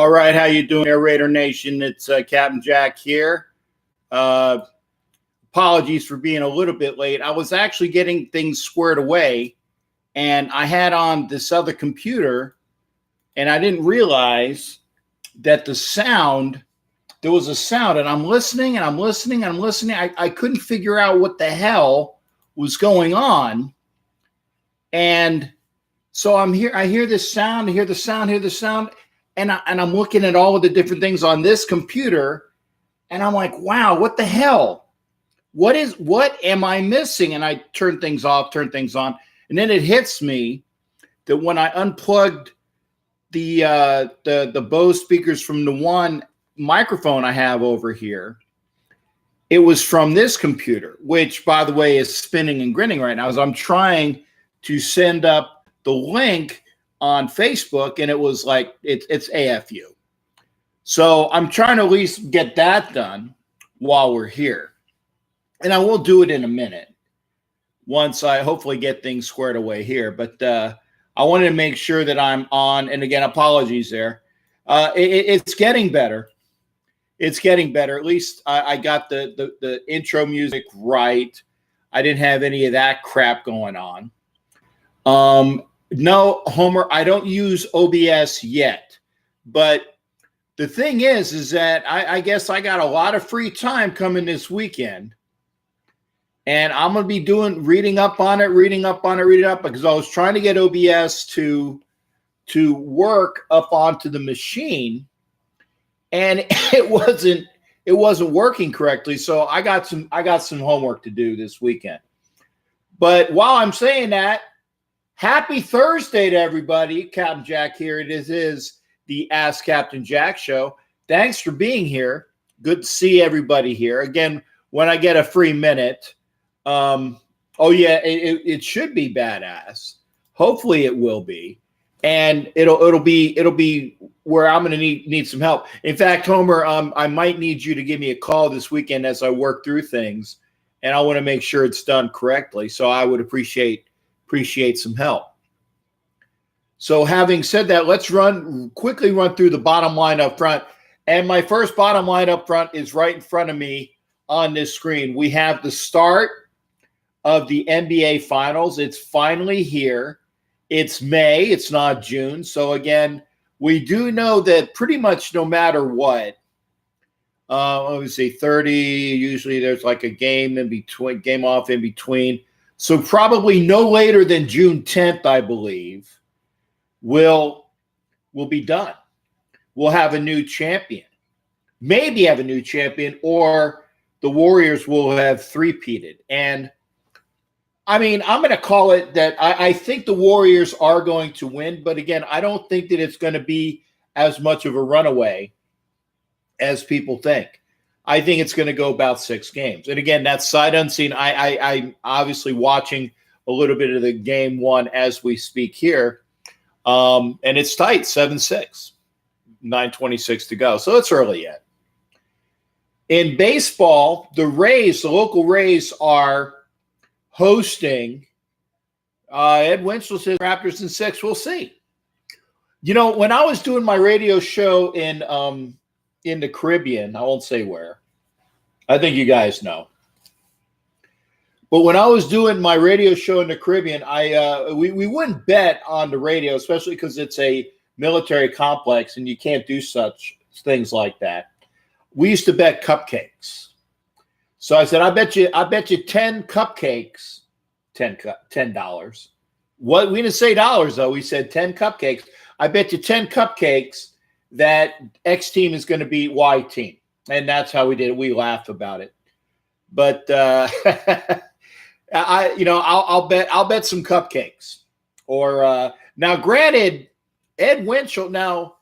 All right, how you doing, Air Raider Nation? It's Captain Jack here. Apologies for being a little bit late. I was actually getting things squared away, and I had on this other computer, and I didn't realize that the sound, there was a sound, and I'm listening, and I'm listening, and I'm listening. I couldn't figure out what the hell was going on. And so I'm here. I hear this sound, I hear the sound, and I'm looking at all of the different things on this computer, and I'm like, wow, what the hell? What am I missing? And I turn things off, turn things on, and then it hits me that when I unplugged the Bose speakers from the one microphone I have over here, it was from this computer, which, by the way, is spinning and grinning right now as I'm trying to send up the link on Facebook, and it was like it's AFU. So I'm trying to at least get that done while we're here. And I will do it in a minute once I hopefully get things squared away here. But I wanted to make sure that I'm on. And again, apologies there. It's getting better. It's getting better. At least I got the intro music right. I didn't have any of that crap going on. No, Homer, I don't use OBS yet. But the thing is that I guess I got a lot of free time coming this weekend. And I'm going to be reading up on it, because I was trying to get OBS to work up onto the machine, and it wasn't working correctly. So I got some homework to do this weekend. But while I'm saying that, happy Thursday to everybody. Captain Jack here. It is the Ask Captain Jack show. Thanks for being here. Good to see everybody here. Again, when I get a free minute, it should be badass. Hopefully it will be. And it'll be where I'm going to need some help. In fact, Homer, I might need you to give me a call this weekend as I work through things, and I want to make sure it's done correctly. So I would appreciate some help. So having said that, let's quickly run through the bottom line up front. And my first bottom line up front is right in front of me on this screen. We have the start of the NBA Finals. It's finally here. It's May. It's not June. So again, we do know that pretty much no matter what, let me see, 30, usually there's like a game off in between. So probably no later than June 10th, I believe, will be done. We'll have a new champion. Maybe have a new champion, or the Warriors will have three-peated. And I mean, I'm going to call it that I think the Warriors are going to win, but again, I don't think that it's going to be as much of a runaway as people think. I think it's going to go about 6 games. And again, that's sight unseen. I'm obviously watching a little bit of the game one as we speak here. And it's tight, 7-6, 9:26 to go. So it's early yet. In baseball, the local Rays are hosting. Ed Winchell says Raptors in 6. We'll see. You know, when I was doing my radio show in the Caribbean, I won't say where. I think you guys know. But when I was doing my radio show in the Caribbean, we wouldn't bet on the radio, especially because it's a military complex and you can't do such things like that. We used to bet cupcakes. So I said, I bet you 10 cupcakes, $10. What we didn't say dollars though. We said 10 cupcakes. I bet you 10 cupcakes that X team is going to beat Y team, and that's how we did it. We laughed about it, but I'll bet some cupcakes. Or now, granted, Ed Winchell. Now,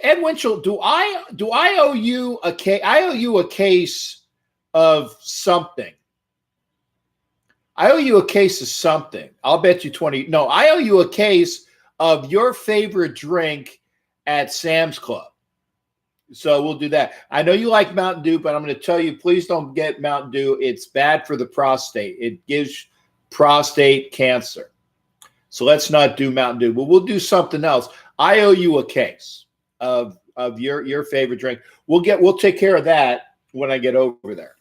Ed Winchell, do I owe you a case? I owe you a case of something. I owe you a case of something. I'll bet you 20. No, I owe you a case of your favorite drink at Sam's Club. So we'll do that. I know you like Mountain Dew, but I'm going to tell you, please don't get Mountain Dew. It's bad for the prostate. It gives prostate cancer. So let's not do Mountain Dew, but we'll do something else. I owe you a case. of your favorite drink. We'll take care of that when I get over there.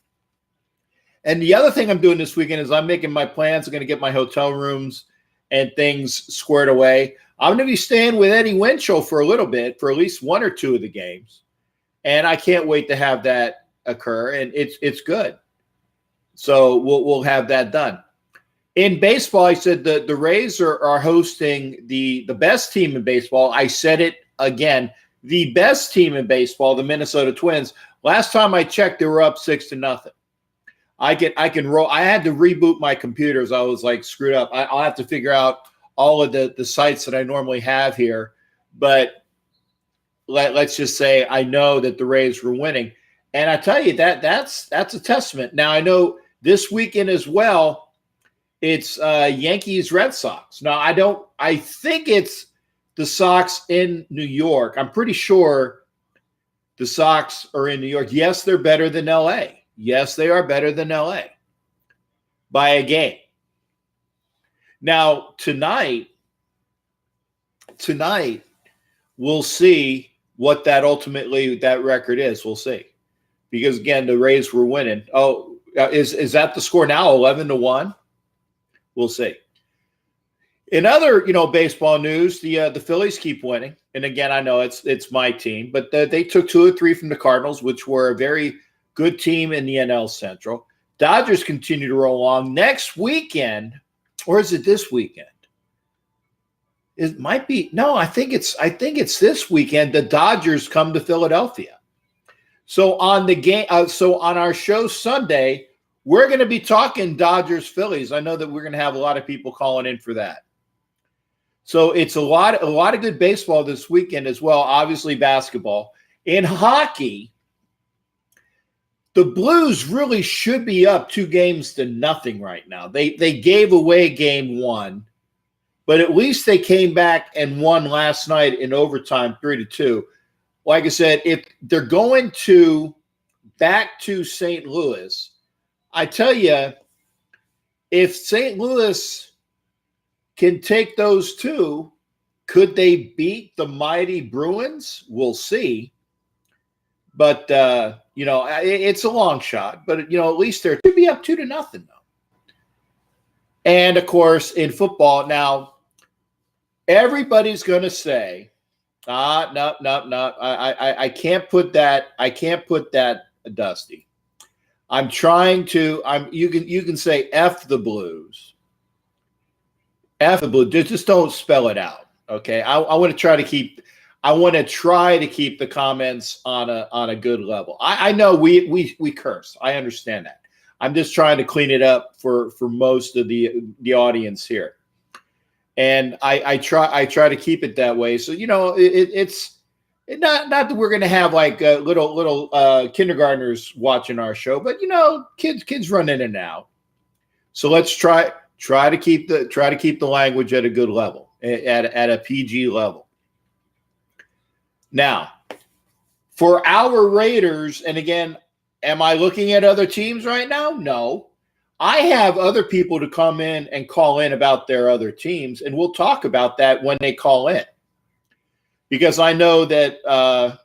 And the other thing I'm doing this weekend is I'm making my plans. I'm going to get my hotel rooms and things squared away. I'm going to be staying with Eddie Winchell for a little bit, for at least one or two of the games. And I can't wait to have that occur. And it's good. So we'll have that done. In baseball, I said the Rays are hosting the best team in baseball. I said it again. The best team in baseball, the Minnesota Twins. Last time I checked, they were up 6-0. I can roll. I had to reboot my computers. I was like screwed up. I'll have to figure out all of the sites that I normally have here. But let's just say I know that the Rays were winning. And I tell you, that's a testament. Now, I know this weekend as well, it's Yankees Red Sox. Now, I think it's the Sox in New York. I'm pretty sure the Sox are in New York. Yes, they're better than L.A. Yes, they are better than LA by a game. Now, tonight, we'll see what that record is. We'll see. Because, again, the Rays were winning. Oh, is that the score now, 11-1? We'll see. In other, baseball news, the Phillies keep winning. And, again, I know it's my team. But they took 2 or 3 from the Cardinals, which were a very – good team in the NL Central. Dodgers continue to roll along. Next weekend, or is it this weekend? It might be. No, I think it's this weekend. The Dodgers come to Philadelphia. So on the game, on our show Sunday, we're going to be talking Dodgers Phillies. I know that we're going to have a lot of people calling in for that. So it's a lot of good baseball this weekend as well. Obviously basketball. In hockey, the Blues really should be up 2-0 right now. They gave away game 1, but at least they came back and won last night in overtime 3-2. Like I said, if they're going back to St. Louis, I tell you, if St. Louis can take those 2, could they beat the mighty Bruins? We'll see. But, it's a long shot. But, at least they should be up 2-0, though. And, of course, in football, now, everybody's going to say, no. I can't put that, Dusty. I'm trying to – you can say F the Blues. F the Blues. Just don't spell it out, okay? I want to try to keep – the comments on a good level. I know we curse. I understand that. I'm just trying to clean it up for most of the audience here, and I try to keep it that way. So it's not that we're going to have like little kindergartners watching our show, but kids run in and out. So let's try to keep the language at a good level, at a PG level. Now, for our Raiders, and again, am I looking at other teams right now? No. I have other people to come in and call in about their other teams, and we'll talk about that when they call in. Because I know that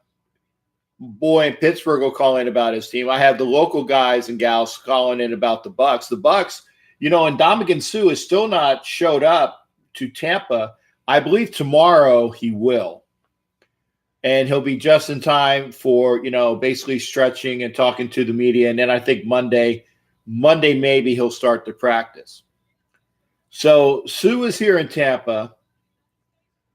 boy in Pittsburgh will call in about his team. I have the local guys and gals calling in about the Bucks. The Bucks, and Ndamukong Suh has still not showed up to Tampa. I believe tomorrow he will. And he'll be just in time for, basically stretching and talking to the media. And then I think Monday maybe he'll start to practice. So Sue is here in Tampa,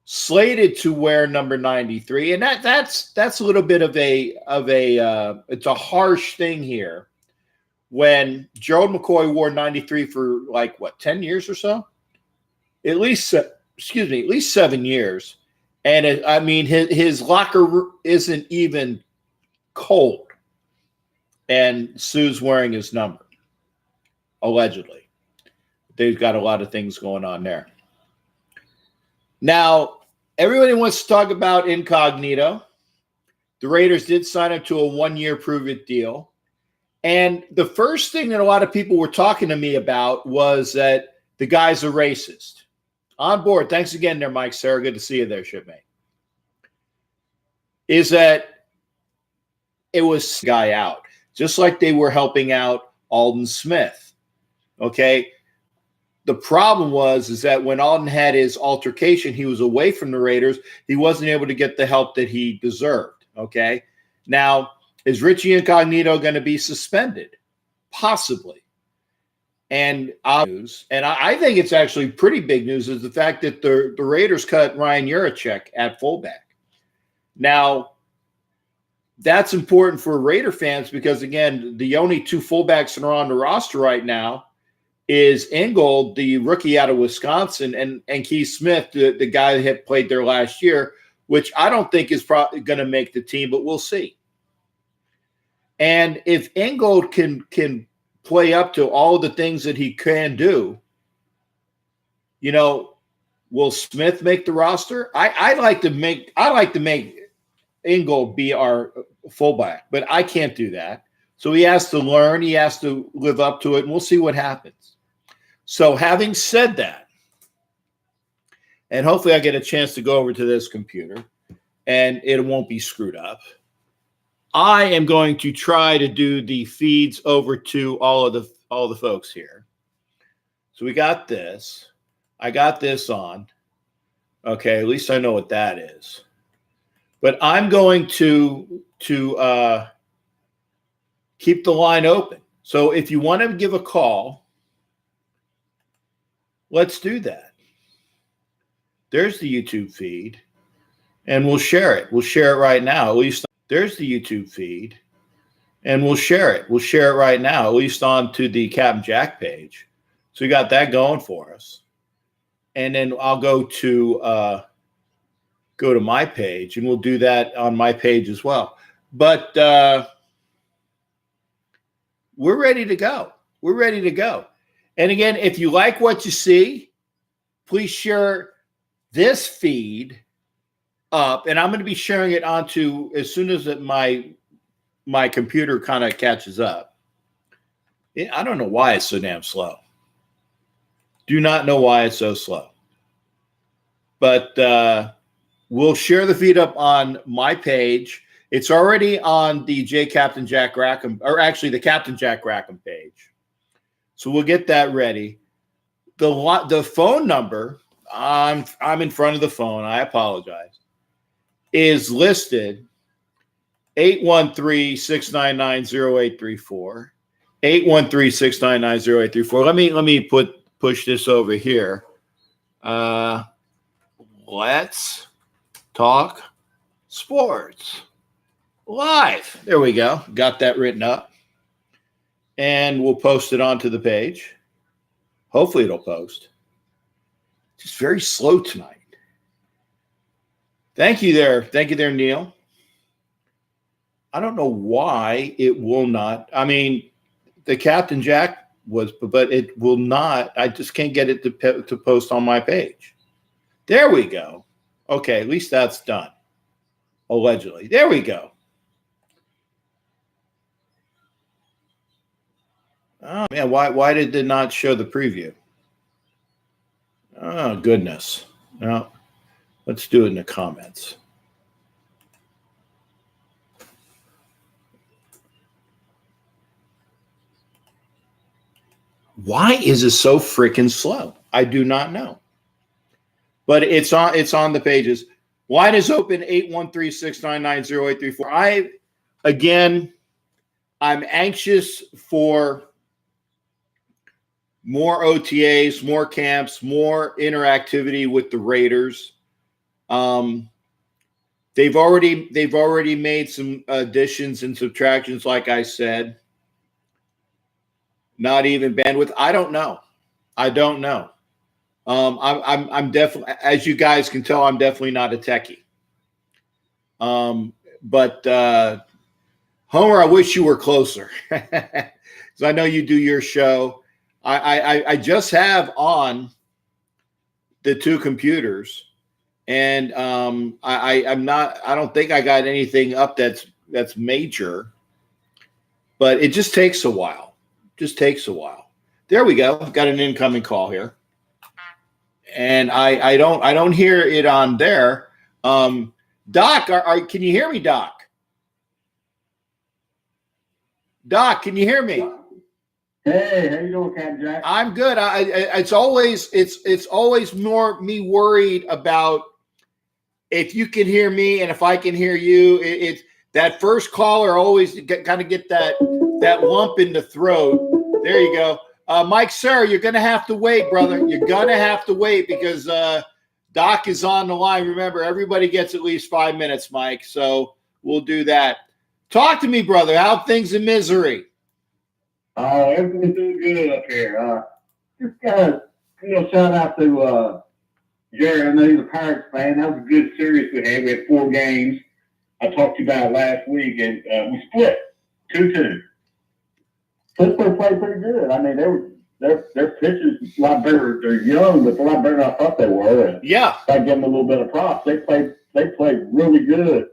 slated to wear number 93. And that's a little bit of it's a harsh thing here. When Gerald McCoy wore 93 for 10 years or so? At least 7 years. And his locker isn't even cold. And Sue's wearing his number, allegedly. They've got a lot of things going on there. Now, everybody wants to talk about Incognito. The Raiders did sign him to a 1-year prove-it deal. And the first thing that a lot of people were talking to me about was that the guy's a racist. On board. Thanks again there, Mike Sarah. Good to see you there, shipmate. is that it was guy out, just like they were helping out Alden Smith. Okay. The problem is that when Alden had his altercation, he was away from the Raiders. He wasn't able to get the help that he deserved. Okay. Now, is Richie Incognito going to be suspended? Possibly. And I think it's actually pretty big news is the fact that the Raiders cut Ryan Juracek at fullback. Now, that's important for Raider fans because, again, the only two fullbacks that are on the roster right now is Ingold, the rookie out of Wisconsin, and Keith Smith, the guy that had played there last year, which I don't think is probably going to make the team, but we'll see. And if Ingold can play up to all of the things that he can do, will Smith make the roster? I like to make Ingold be our fullback, but I can't do that. So he has to learn. He has to live up to it, and we'll see what happens. So having said that, and hopefully I get a chance to go over to this computer, and it won't be screwed up, I am going to try to do the feeds over to all the folks here. So we got this. I got this on. Okay, at least I know what that is. But I'm going to keep the line open. So if you want to give a call, let's do that. There's the YouTube feed, and we'll share it. We'll share it right now. At least there's the YouTube feed, and we'll share it. We'll share it right now, at least onto the Captain Jack page. So we got that going for us. And then I'll go to my page, and we'll do that on my page as well. But we're ready to go. We're ready to go. And again, if you like what you see, please share this feed up. And I'm going to be sharing it onto as soon as my computer kind of catches up. I don't know why it's so damn slow. Do not know why it's so slow. But we'll share the feed up on my page. It's already on the Captain Jack Rackham, or actually the Captain Jack Rackham page. So we'll get that ready. The phone number, I'm in front of the phone. I apologize. Is listed 813-699-0834. 813-699-0834. Let me push this over here. Let's talk sports live. There we go. Got that written up. And we'll post it onto the page. Hopefully it'll post. Just very slow tonight. Thank you there. Thank you there, Neil. I don't know why it will not. I mean, the Captain Jack was, but it will not. I just can't get it to post on my page. There we go. Okay, at least that's done. Allegedly. There we go. Oh, man, why did it not show the preview? Oh, goodness. Now, let's do it in the comments. Why is it so freaking slow? I do not know. But it's on the pages. Line is open, 813-699-0834. I'm anxious for more OTAs, more camps, more interactivity with the Raiders. They've already made some additions and subtractions, like I said. Not even bandwidth. I don't know. I'm definitely, as you guys can tell, I'm definitely not a techie. But Homer, I wish you were closer, because I know you do your show. I just have on the two computers, and I don't think I got anything up that's major, but it just takes a while. There we go. Got an incoming call here. And I don't hear it on there. Doc, can you hear me, Doc? Doc, can you hear me? Hey, how you doing, Captain Jack? I'm good. It's always more me worried about if you can hear me and if I can hear you. It's that first caller always kind of get that lump in the throat. There you go. Mike, sir, you're going to have to wait, brother. You're going to have to wait because Doc is on the line. Remember, everybody gets at least 5 minutes, Mike. So we'll do that. Talk to me, brother. How things in Missouri? Everything's doing good up here. Just got to, shout out to Jerry. I know he's a Pirates fan. That was a good series we had. We had 4 games. I talked to you about it last week, and we split 2-2. Pittsburgh played pretty good. I mean, their pitchers a lot better. They're young, but they're a lot better than I thought they were. And yeah, I give them a little bit of props. They played really good.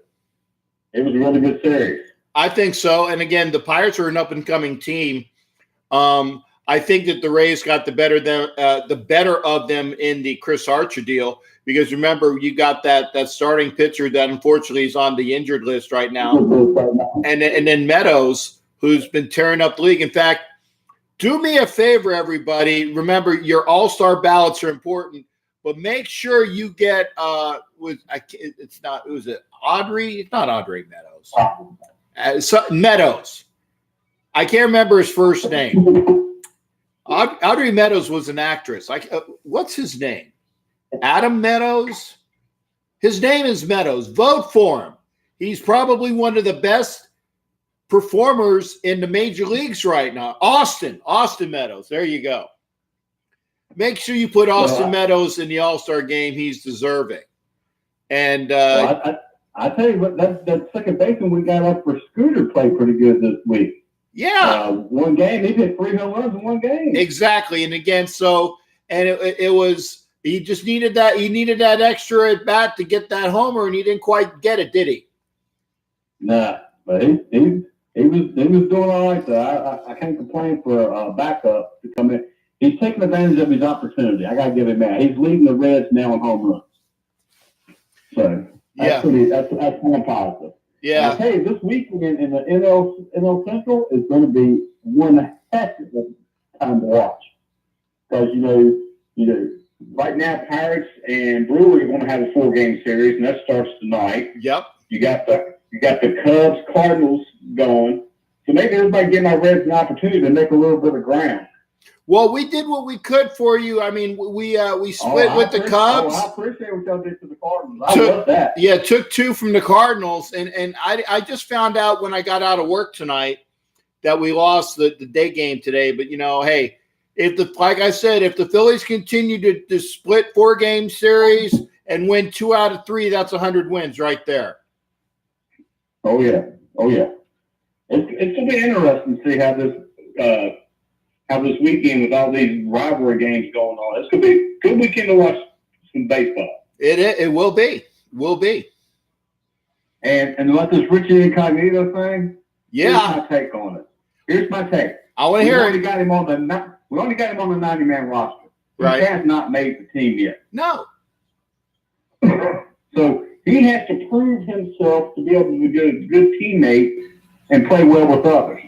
It was a really good series. I think so. And again, the Pirates are an up and coming team. I think that the Rays got the better of them in the Chris Archer deal because remember you got that starting pitcher that unfortunately is on the injured list right now, and then Meadows, who's been tearing up the league. In fact, do me a favor, everybody. Remember, your all-star ballots are important, but make sure you get Audrey? It's not Audrey Meadows. Meadows. I can't remember his first name. Audrey Meadows was an actress. What's his name? Adam Meadows? His name is Meadows. Vote for him. He's probably one of the best performers in the major leagues right now. Austin Meadows. There you go. Make sure you put Austin Meadows in the All-Star game. He's deserving. And I tell you what, that second baseman we got up for Scooter played pretty good this week. Yeah. One game, he hit 3 home runs in one game. Exactly. And again, it was, he just needed that. He needed that extra at bat to get that homer, and he didn't quite get it, did he? Nah, but he was doing all right, though. I can't complain for a backup to come in. He's taking advantage of his opportunity. I got to give him that. He's leading the Reds now in home runs. So that's one positive. Yeah. I'll tell you, this weekend in the NL Central is going to be one heck of a time to watch. Because, right now, Pirates and Brewers are going to have a 4-game series, and that starts tonight. Yep. You got the Cubs, Cardinals going. So maybe everybody give my Reds an opportunity to make a little bit of ground. Well, we did what we could for you. I mean, we split with the Cubs. I appreciate what y'all did to the Cardinals. I love that. Yeah, took 2 from the Cardinals. And I just found out when I got out of work tonight that we lost the day game today. But, hey, like I said, if the Phillies continue to split 4-game series and win 2 out of 3, that's 100 wins right there. Oh, yeah. It's going to be interesting to see how this weekend with all these rivalry games going on. It's going to be a good weekend to watch some baseball. It will be. And like this Richie Incognito thing, yeah. Here's my take on it. Here's my take. I want to hear it. We only got him on the 90-man roster. Right. He has not made the team yet. No. So he has to prove himself to be able to be a good teammate and play well with others.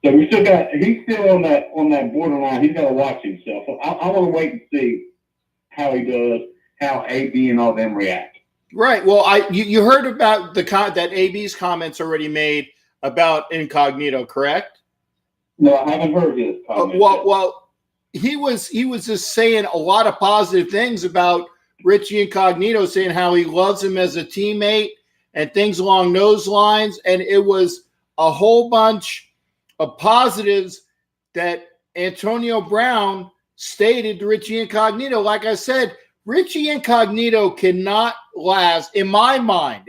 So he's still on that borderline. He's got to watch himself. So I want to wait and see how he does, how AB and all them react. Right. Well, you heard about that AB's comments already made about Incognito, correct? No, I haven't heard his comments. Well, he was just saying a lot of positive things about Richie Incognito, saying how he loves him as a teammate and things along those lines. And it was a whole bunch of positives that Antonio Brown stated to Richie Incognito. Like I said, Richie Incognito cannot last, in my mind,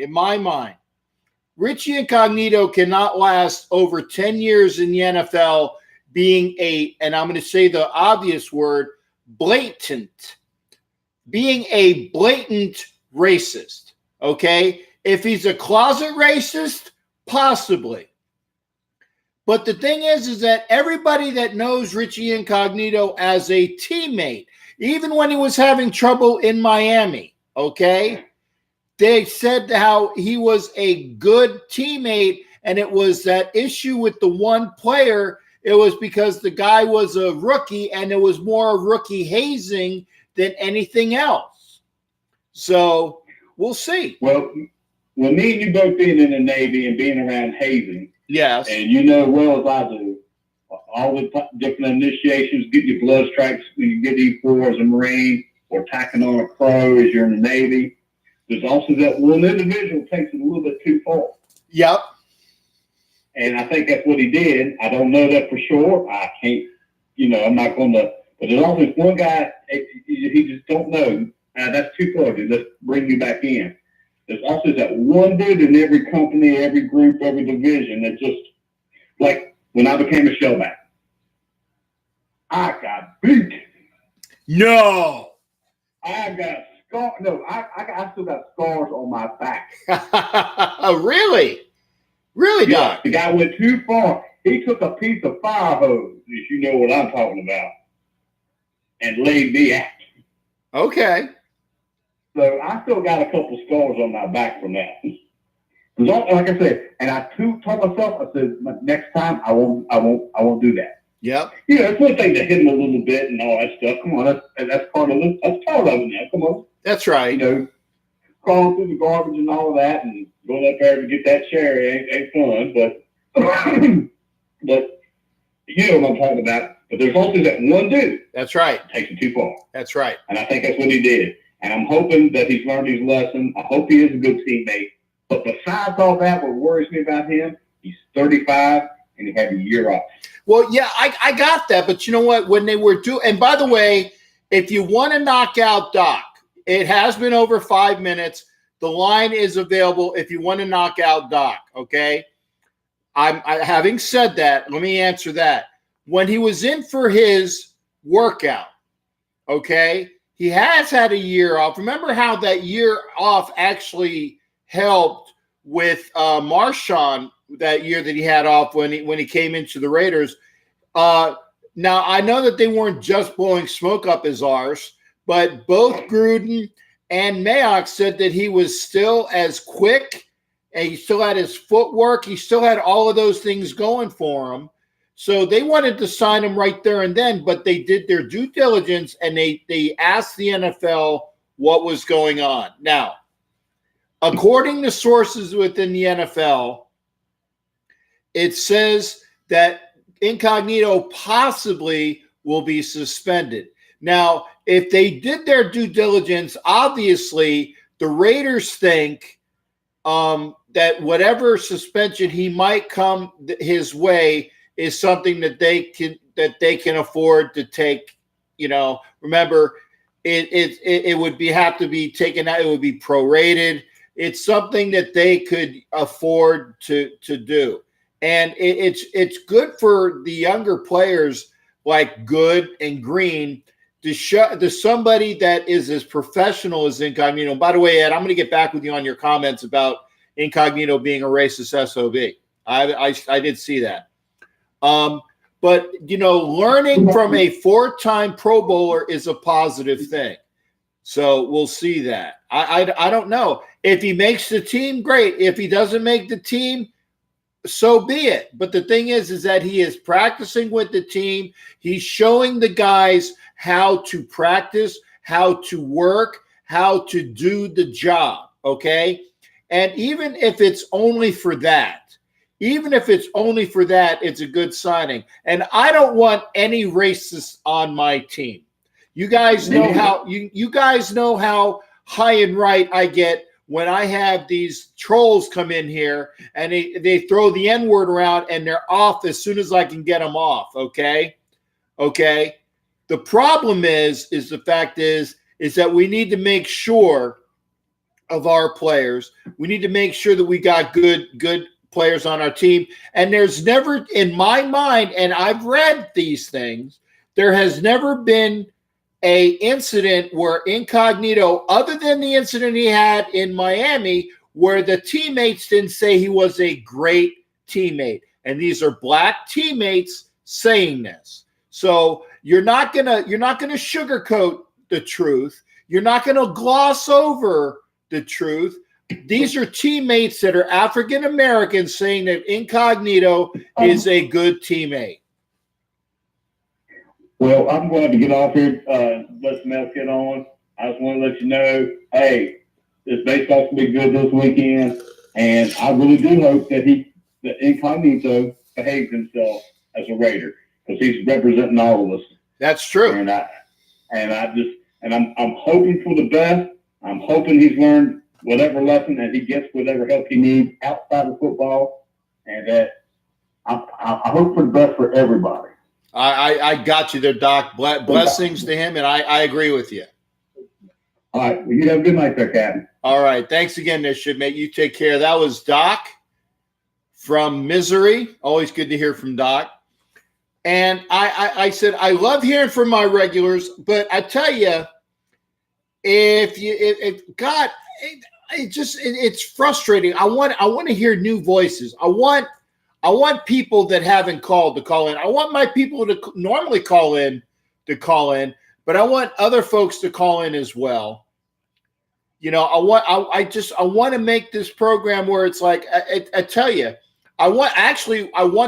Richie Incognito cannot last over 10 years in the NFL being and I'm going to say the obvious word, being a blatant racist, okay? If he's a closet racist, possibly. But the thing is that everybody that knows Richie Incognito as a teammate, even when he was having trouble in Miami, okay? They said how he was a good teammate, and it was that issue with the one player. It was because the guy was a rookie, and it was more rookie hazing than anything else. So we'll see. Well, me and you both being in the Navy and being around hazing. Yes. And you know well as I do, all the different initiations, get your blood strikes when you get E4 as a Marine or tacking on a crow as you're in the Navy. There's also that one individual takes it a little bit too far. Yep. And I think that's what he did. I don't know that for sure. I can't, I'm not going to. But there's always one guy, he just don't know. That's too far. Let's bring you back in. There's also that one dude in every company, every group, every division that just, like when I became a shellback, I got beat. No. I got scars. No, I still got scars on my back. Really? Really, Doc? Yeah, the guy went too far. He took a piece of fire hose, if you know what I'm talking about, and laid me out. Okay. So I still got a couple scars on my back from that. Like I said, and I told myself, I said, next time I won't do that. Yep. It's one thing to hit him a little bit and all that stuff. Come on, that's part of it. That's part of it now. Come on. That's right. Crawling through the garbage and all of that, and going up there to get that cherry ain't fun. But you know what I'm talking about. But there's also that one dude. That's right. Takes it too far. That's right. And I think that's what he did. And I'm hoping that he's learned his lesson. I hope he is a good teammate. But besides all that, what worries me about him, he's 35 and he had a year off. Well, yeah, I got that. But you know what? When they were and by the way, if you want to knock out Doc, it has been over 5 minutes. The line is available if you want to knock out Doc, okay? Having said that, let me answer that. When he was in for his workout, okay, he has had a year off. Remember how that year off actually helped with Marshawn that year that he had off when he came into the Raiders. Now, I know that they weren't just blowing smoke up his arse, but both Gruden and Mayock said that he was still as quick and he still had his footwork. He still had all of those things going for him. So they wanted to sign him right there and then, but they did their due diligence and they asked the NFL what was going on. Now, according to sources within the NFL, it says that Incognito possibly will be suspended. Now, if they did their due diligence, obviously the Raiders think that whatever suspension he might come his way is something that they can afford to take. Remember, it would have to be taken out. It would be prorated. It's something that they could afford to do, and it's good for the younger players like Good and Green to somebody that is as professional as Incognito. By the way, Ed, I'm going to get back with you on your comments about Incognito being a racist SOB. I did see that. But, learning from a 4-time Pro Bowler is a positive thing. So we'll see that. I don't know. If he makes the team, great. If he doesn't make the team, so be it. But the thing is that he is practicing with the team. He's showing the guys how to practice, how to work, how to do the job, okay? And even if it's only for that, it's a good signing. And I don't want any racists on my team. You guys know how you guys know how high and right I get when I have these trolls come in here and they throw the N-word around and they're off as soon as I can get them off, okay? Okay? The problem is the fact is that we need to make sure of our players. We need to make sure that we got good players on our team. And there's never, in my mind, and I've read these things, there has never been a incident where Incognito, other than the incident he had in Miami, where the teammates didn't say he was a great teammate. And these are black teammates saying this. So you're not gonna sugarcoat the truth. You're not going to gloss over the truth. These are teammates that are African Americans saying that Incognito is a good teammate. Well, I'm going to get off here. Let some else get on. I just want to let you know, hey, this baseball's going to be good this weekend, and I really do hope that Incognito behaves himself as a Raider because he's representing all of us. That's true. And I'm hoping for the best. I'm hoping he's learned whatever lesson and he gets whatever help he needs outside of football, and that I hope for the best for everybody. I got you there, Doc. Blessings to him, and I agree with you. All right. Well, you have a good night there, Captain. All right. Thanks again, there, shipmate. You take care. That was Doc from Missouri. Always good to hear from Doc. And I said, I love hearing from my regulars, but I tell you, it's frustrating. I want to hear new voices. I want people that haven't called to call in. I want my people to normally call in to call in, but I want other folks to call in as well. You know, I want to make this program where it's like, I tell you, I want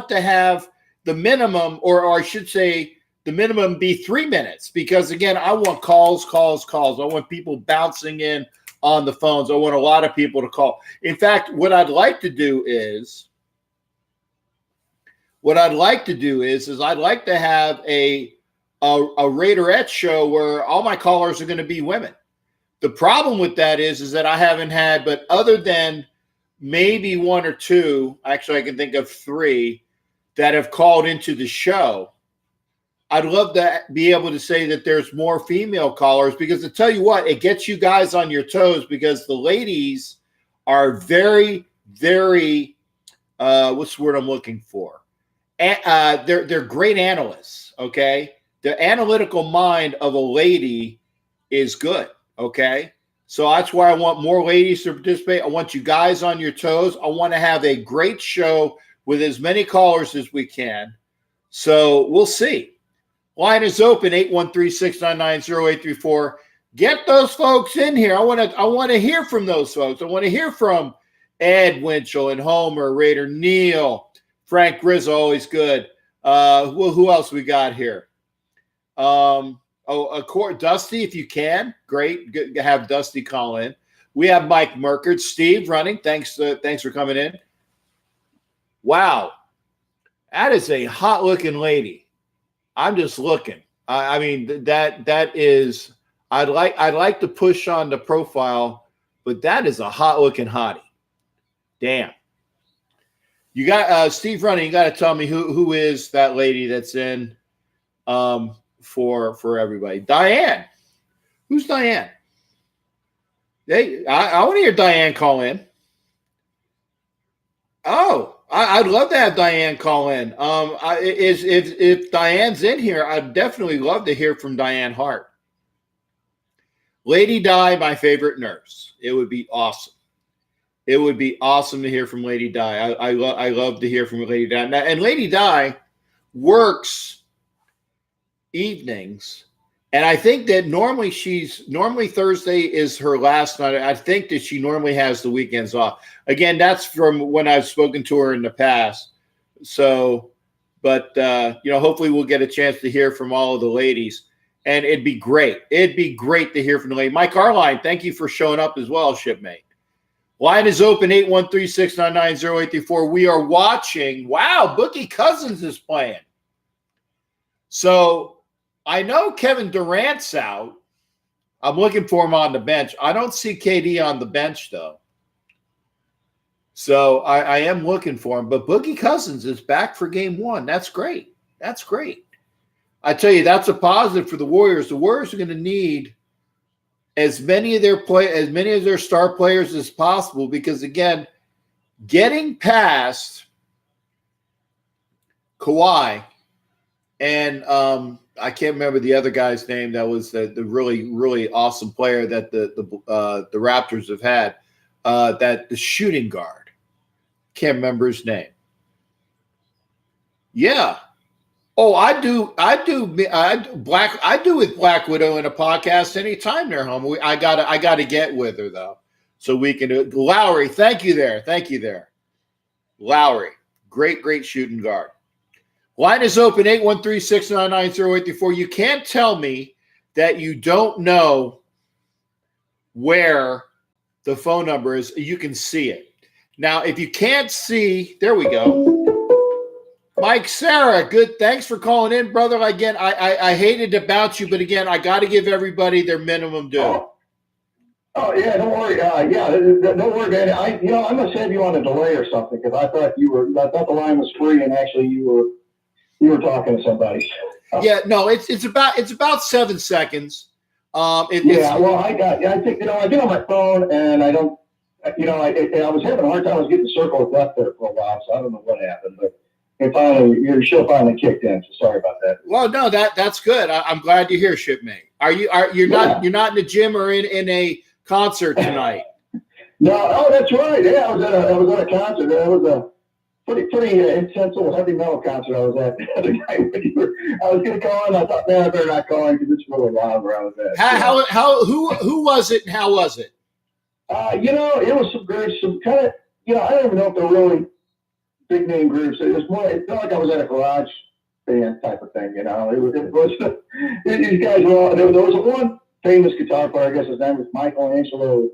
to have the minimum, or I should say the minimum be 3 minutes, because again, I want calls. I want people bouncing in on the phones. I want a lot of people to call. In fact, what I'd like to do is I'd like to have a Raiderette show where all my callers are going to be women. The problem with that is that I haven't had, but other than maybe one or two, actually I can think of three that have called into the show. I'd love to be able to say that there's more female callers, because to tell you what, it gets you guys on your toes, because the ladies are very, very, what's the word I'm looking for? They're great analysts, okay? The analytical mind of a lady is good, okay? So that's why I want more ladies to participate. I want you guys on your toes. I want to have a great show with as many callers as we can. So we'll see. Line is open, 813-699-0834. Get those folks in here. I want to hear from those folks. I want to hear from Ed Winchell and Homer, Raider Neil, Frank Rizzo, always good. Who else we got here? Dusty, if you can. Great. Good to have Dusty call in. We have Mike Merkert, Steve running. Thanks for coming in. Wow. That is a hot-looking lady. I'm just looking. I mean, that is. I'd like to push on the profile, but that is a hot-looking hottie. Damn. You got Steve running. You got to tell me who is that lady that's in for everybody. Diane. Who's Diane? Hey, I want to hear Diane call in. Oh. I'd love to have Diane call in. If Diane's in here, I'd definitely love to hear from Diane Hart. Lady Di, my favorite nurse. It would be awesome. It would be awesome to hear from Lady Di. I love to hear from Lady Di. And Lady Di works evenings, and I think that normally Thursday is her last night. I think that she normally has the weekends off. Again, that's from when I've spoken to her in the past. So, but hopefully we'll get a chance to hear from all of the ladies, and it'd be great. It'd be great to hear from the lady. Mike Carline, thank you for showing up as well, shipmate. Line is open, 813-699-0834. We are watching. Wow, Boogie Cousins is playing. So I know Kevin Durant's out. I'm looking for him on the bench. I don't see KD on the bench, though. So I am looking for him. But Boogie Cousins is back for game one. That's great. That's great. I tell you, that's a positive for the Warriors. The Warriors are going to need as many of their star players as possible, because, again, getting past Kawhi and I can't remember the other guy's name that was the really, really awesome player that the Raptors have had, that the shooting guard. Can't remember his name. Yeah. Oh, I do with Black Widow in a podcast anytime they're home. I gotta get with her though, so we can do it. Lowry, thank you there. Lowry, great shooting guard. Line is open 813-699-0834. You can't tell me that you don't know where the phone number is. You can see it. Now, if you can't see, there we go. Mike, Sarah, good. Thanks for calling in, brother. Again, I hated to bounce you, but again, I got to give everybody their minimum due. Oh yeah, don't worry. Don't worry, man. I must have you on a delay or something because I thought the line was free and actually you were talking to somebody. Yeah, no, it's about 7 seconds. I get on my phone and I don't. I was having a hard time. I was getting the circle of death there for a while, so I don't know what happened, but. Your show finally kicked in. So sorry about that. Well, no, that's good. I'm glad to hear, Shipmate. You're not in the gym or in a concert tonight? No, oh, that's right. Yeah, I was at a concert. It was a pretty intense little heavy metal concert I was at the other night. I was going to call in. I thought, man, I better not call in because it's really loud where I was at. Who was it and how was it? It was some kind of I don't even know if they're really big name groups. It felt like I was at a garage band type of thing, It was these guys were all, there was one famous guitar player, I guess his name was Michelangelo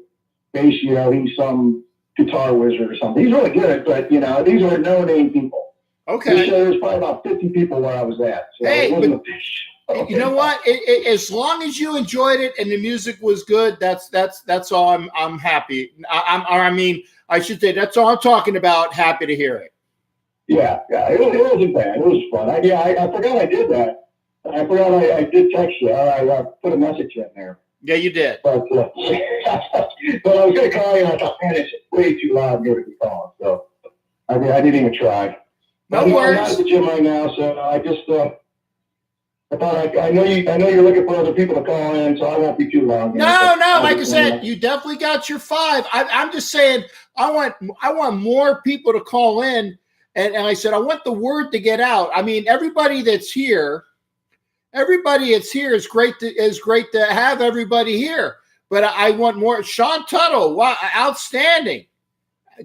Bascio. He's some guitar wizard or something. He's really good, but these were no name people. Okay. So there was probably about 50 people where I was at. So hey, but you know what? As long as you enjoyed it and the music was good, that's all. I'm happy. I should say that's all I'm talking about. Happy to hear it. Yeah, it wasn't bad. It was fun. I forgot I did that. I forgot I did text you. I put a message in there. Yeah, you did. But I was going to call you, and I thought, man, it's way too loud to be calling. So I didn't even try. No worries. I'm not at the gym right now, so I just I thought I know you're looking for other people to call in, so I won't be too long. No. Like I said, you definitely got your 5. I'm just saying I want more people to call in. And I said, I want the word to get out. I mean, everybody that's here is great to have everybody here. But I want more. Sean Tuttle, wow, outstanding.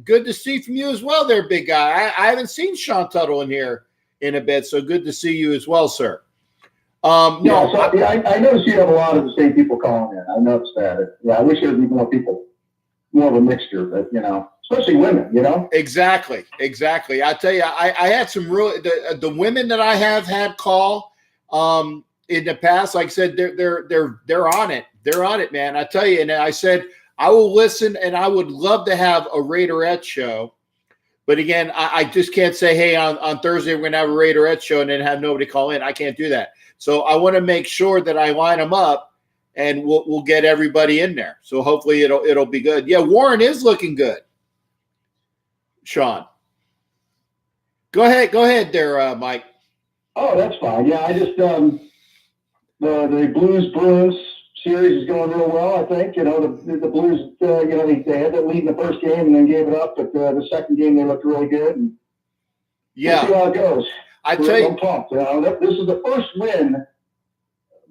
Good to see from you as well there, big guy. I haven't seen Sean Tuttle in here in a bit, so good to see you as well, sir. I noticed you have a lot of the same people calling in. I noticed that. I wish there would be more people, more of a mixture, but, especially women, Exactly. I tell you, I had some really the women that I have had call in the past. Like I said, they're on it. They're on it, man. I tell you, and I said I will listen, and I would love to have a Raiderette show. But again, I just can't say, hey, on Thursday we're gonna have a Raiderette show and then have nobody call in. I can't do that. So I want to make sure that I line them up, and we'll get everybody in there. So hopefully it'll be good. Yeah, Warren is looking good. Sean, go ahead there, Mike. Oh, that's fine. Yeah, I just the Blues-Bruins series is going real well. I think the Blues. They had that lead in the first game and then gave it up. But the second game they looked really good. And we'll see how it goes. I'm pumped. This is the first win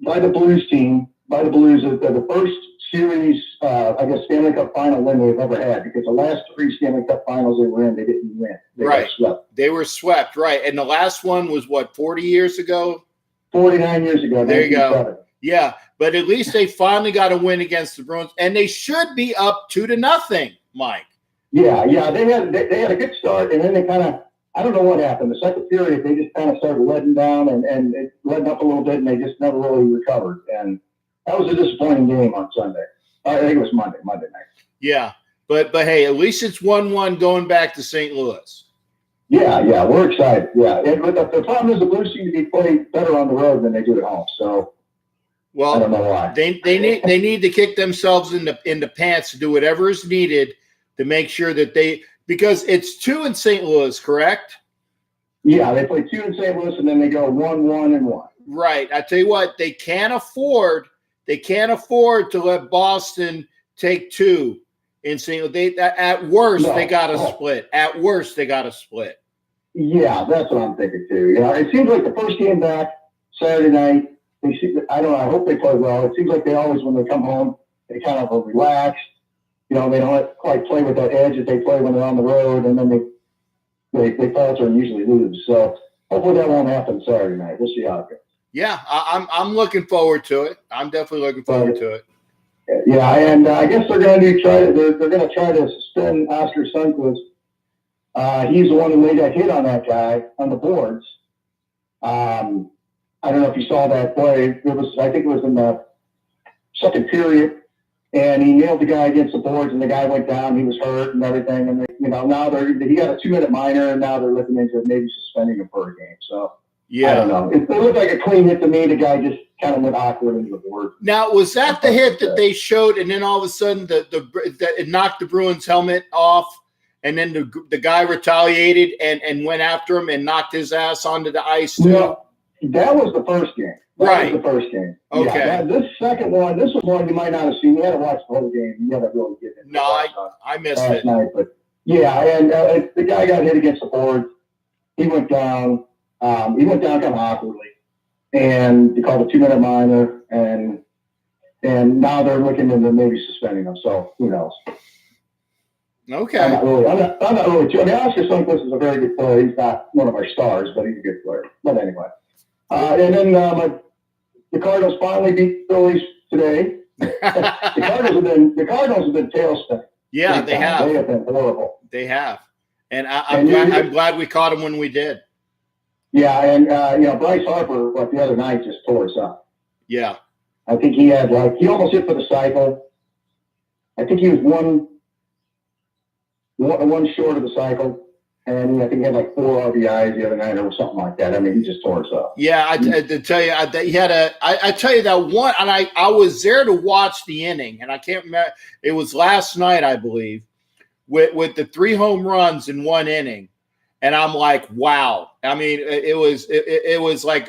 by the Blues team. By the Blues, the first series, Stanley Cup final win they've ever had, because the last 3 Stanley Cup finals they were in, they didn't win. They got swept. They were swept, right. And the last one was, 40 years ago? 49 years ago. There you go. Yeah, but at least they finally got a win against the Bruins, and they should be up 2-0, Mike. Yeah, they had a good start, and then they kind of, I don't know what happened. The second period, they just kind of started letting down and it letting up a little bit, and they just never really recovered. And that was a disappointing game on Sunday. I think it was Monday night. Yeah, but hey, at least it's 1-1 going back to St. Louis. Yeah, we're excited. Yeah, but the problem is the Blues seem to be playing better on the road than they do at home. So, I don't know why. They need to kick themselves in the pants to do whatever is needed to make sure that because it's 2 in St. Louis, correct? Yeah, they play 2 in St. Louis and then they go 1-1-1. Right. I tell you what, they can't afford to let Boston take 2 in St. Louis. At worst, they got to split. At worst, they got to split. Yeah, that's what I'm thinking too. You know, it seems like the first game back Saturday night. I don't know. I hope they play well. It seems like they always, when they come home, they kind of are relaxed. You know, they don't quite play with that edge that they play when they're on the road, and then they falter and usually lose. So hopefully that won't happen Saturday night. We'll see how it goes. Yeah, I'm looking forward to it. I'm definitely looking forward to it. Yeah, and I guess they're going to try to suspend Oscar Sundqvist. He's the one who laid that hit on that guy on the boards. I don't know if you saw that play. I think it was in the second period, and he nailed the guy against the boards, and the guy went down. He was hurt and everything, and now he got a 2-minute minor, and now they're looking into maybe suspending him for a game. So yeah, I don't know. It looked like a clean hit to me. The guy just kind of went awkward into the board. Now, was that the hit that they showed, and then all of a sudden it knocked the Bruins helmet off, and then the guy retaliated and went after him and knocked his ass onto the ice too? No, that was the first game. That was the first game. Okay. Yeah, this second one, this was one you might not have seen. You had to watch the whole game. You had to really get into I missed it. Night, but yeah, and the guy got hit against the board. He went down. He went down kind of awkwardly, and they called a 2-minute minor, and now they're looking into maybe suspending him. So who knows? Okay. I'm not really too. I mean, Oscar Sundqvist is a very good player. He's not one of our stars, but he's a good player. But anyway, and then the Cardinals finally beat the Phillies today. the Cardinals have been tailspin. Yeah, they have. They have been horrible. They have, and I'm glad we caught them when we did. Yeah, and Bryce Harper, the other night, just tore us up. Yeah, I think he had he almost hit for the cycle. I think he was one short of the cycle, and I think he had 4 RBIs the other night or something like that. I mean, he just tore us up. Yeah, I tell you, he had I tell you that one, and I was there to watch the inning, and I can't remember. It was last night, I believe, with the 3 home runs in one inning. And I'm like, wow. I mean, it was like,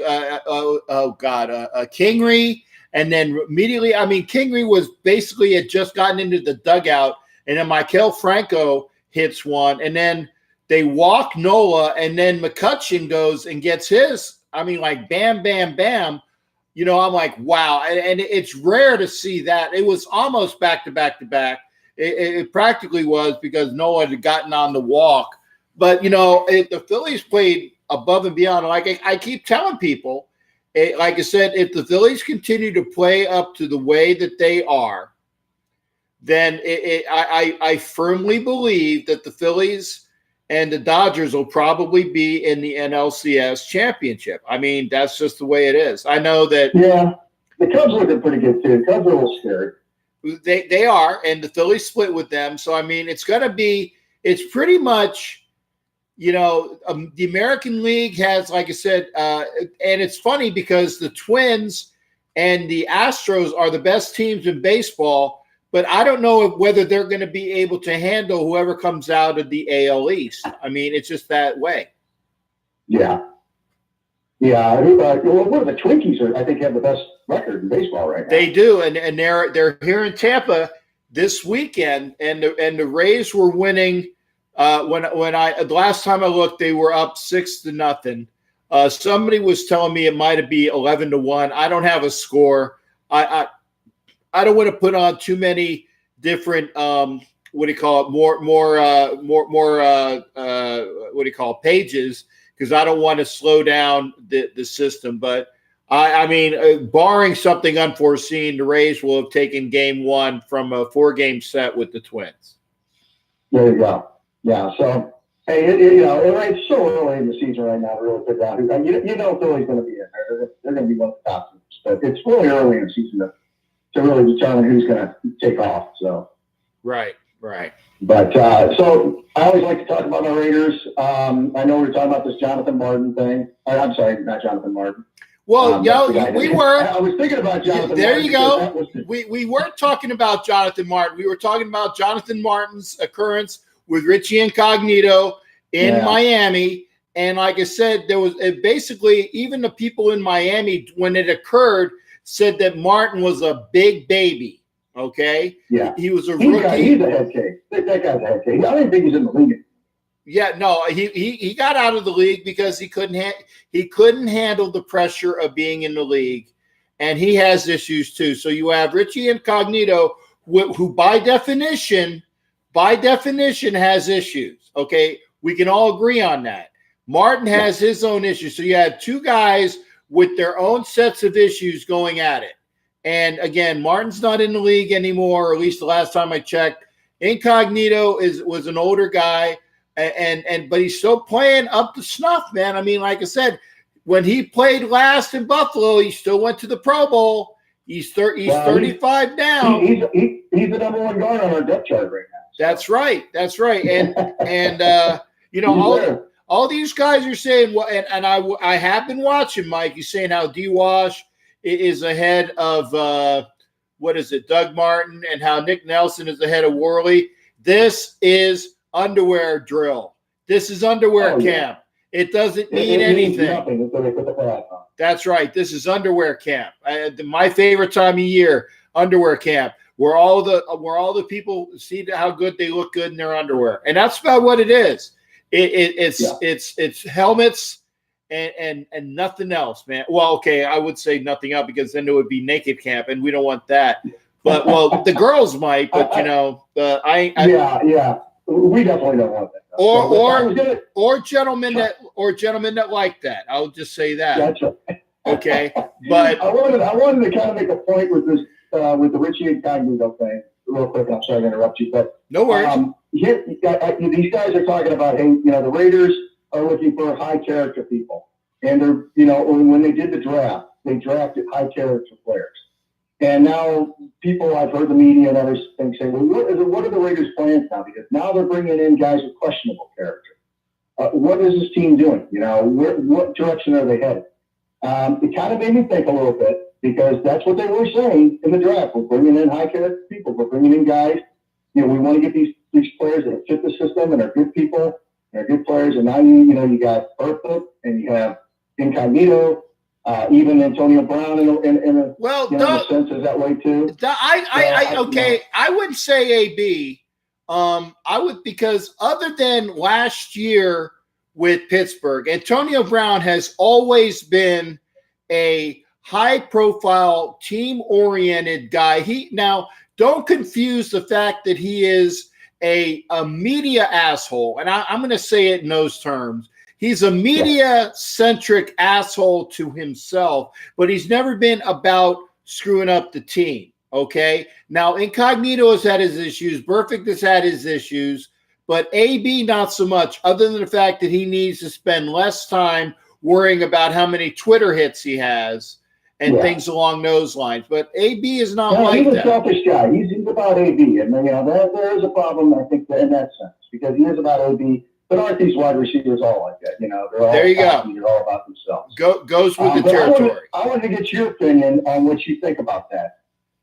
Kingery. And then immediately, I mean, Kingery was basically had just gotten into the dugout. And then Maikel Franco hits one. And then they walk Nola. And then McCutcheon goes and gets his. I mean, like, bam, bam, bam. You know, I'm like, wow. And it's rare to see that. It was almost back to back to back. It practically was because Nola had gotten on the walk. But, the Phillies played above and beyond. Like I keep telling people, like I said, if the Phillies continue to play up to the way that they are, then I firmly believe that the Phillies and the Dodgers will probably be in the NLCS championship. I mean, that's just the way it is. I know that. Yeah, the Cubs looking pretty good, too. The Cubs are a little scared. They are, and the Phillies split with them. So, I mean, it's pretty much – the American League has, like I said, and it's funny because the Twins and the Astros are the best teams in baseball, but I don't know whether they're going to be able to handle whoever comes out of the AL East. I mean, it's just that way. Yeah. Yeah. One of the Twinkies I think have the best record in baseball right now. They do, and they're here in Tampa this weekend, and the Rays were winning. When the last time I looked, they were up 6-0. Somebody was telling me it might be 11-1. I don't have a score. I don't want to put on too many different pages because I don't want to slow down the system. But I mean, barring something unforeseen, the Rays will have taken game 1 from a 4-game set with the Twins. There you go. Yeah, so, hey, it's so early in the season right now to really put down. Philly's going to be in there. They're going to be one of the top teams. But it's really early in the season to really determine who's going to take off. So Right. But, so I always like to talk about my Raiders. I know we were talking about this Jonathan Martin thing. I'm sorry, not Jonathan Martin. Well, we were. I was thinking about Jonathan there Martin. You go. We weren't talking about Jonathan Martin. We were talking about Jonathan Martin's occurrence with Richie Incognito in Miami. And like I said, there was basically even the people in Miami when it occurred said that Martin was a big baby. Okay. Yeah. He was a rookie. He's a head case. That guy's a head case. I don't even think he's in the league. Yeah, no, he got out of the league because he couldn't handle the pressure of being in the league, and he has issues too. So you have Richie Incognito, who by definition has issues. Okay, we can all agree on that. Martin has his own issues. So you have two guys with their own sets of issues going at it. And again, Martin's not in the league anymore, or at least the last time I checked. Incognito was an older guy. But he's still playing up to snuff, man. I mean, like I said, when he played last in Buffalo, he still went to the Pro Bowl. He's 35 now. He's the number one guard on our depth chart right now. That's right. And you know, all these guys are saying, well, and I have been watching, Mike. He's saying how D-Wash is ahead of Doug Martin, and how Nick Nelson is ahead of Worley. This is underwear drill. This is underwear camp. It doesn't mean anything. That's right. This is underwear camp. My favorite time of year, underwear camp, where all the people see how good they look good in their underwear, and that's about what it is. It's helmets and nothing else, man. Well, okay, I would say nothing else because then it would be naked camp, and we don't want that. But the girls might. But you know, we definitely don't want that. Or gentlemen that like that. I'll just say that. That's right. Okay, but I wanted to kind of make a point with this with the Richie Incognito thing real quick. I'm sorry to interrupt you, but no worries. These guys are talking about, hey, you know, the Raiders are looking for high character people, and they're, you know, when they did the draft, they drafted high character players. And now I've heard the media and everything say, well, what are the Raiders' plans now? Because now they're bringing in guys with questionable character. What is this team doing? You know, what direction are they headed? It kind of made me think a little bit, because that's what they were saying in the draft. We're bringing in high character people. We're bringing in guys. You know, we want to get these players that fit the system and are good people and are good players. And now you got Bertha and you have Incognito. Even Antonio Brown in a sense is that way too. I wouldn't say AB. I would, because other than last year with Pittsburgh, Antonio Brown has always been a high-profile, team-oriented guy. Now, don't confuse the fact that he is a media asshole, and I'm going to say it in those terms. He's a media-centric asshole to himself, but he's never been about screwing up the team, okay? Now, Incognito has had his issues. Perfect has had his issues, but AB not so much, other than the fact that he needs to spend less time worrying about how many Twitter hits he has and things along those lines. But AB is not like that. He's a selfish guy. He's about AB, and there is a problem, I think, in that sense, because he is about AB. But aren't these wide receivers all like that? You know, they're all there you go. They're all about themselves. Goes with the territory. I want to get your opinion on what you think about that,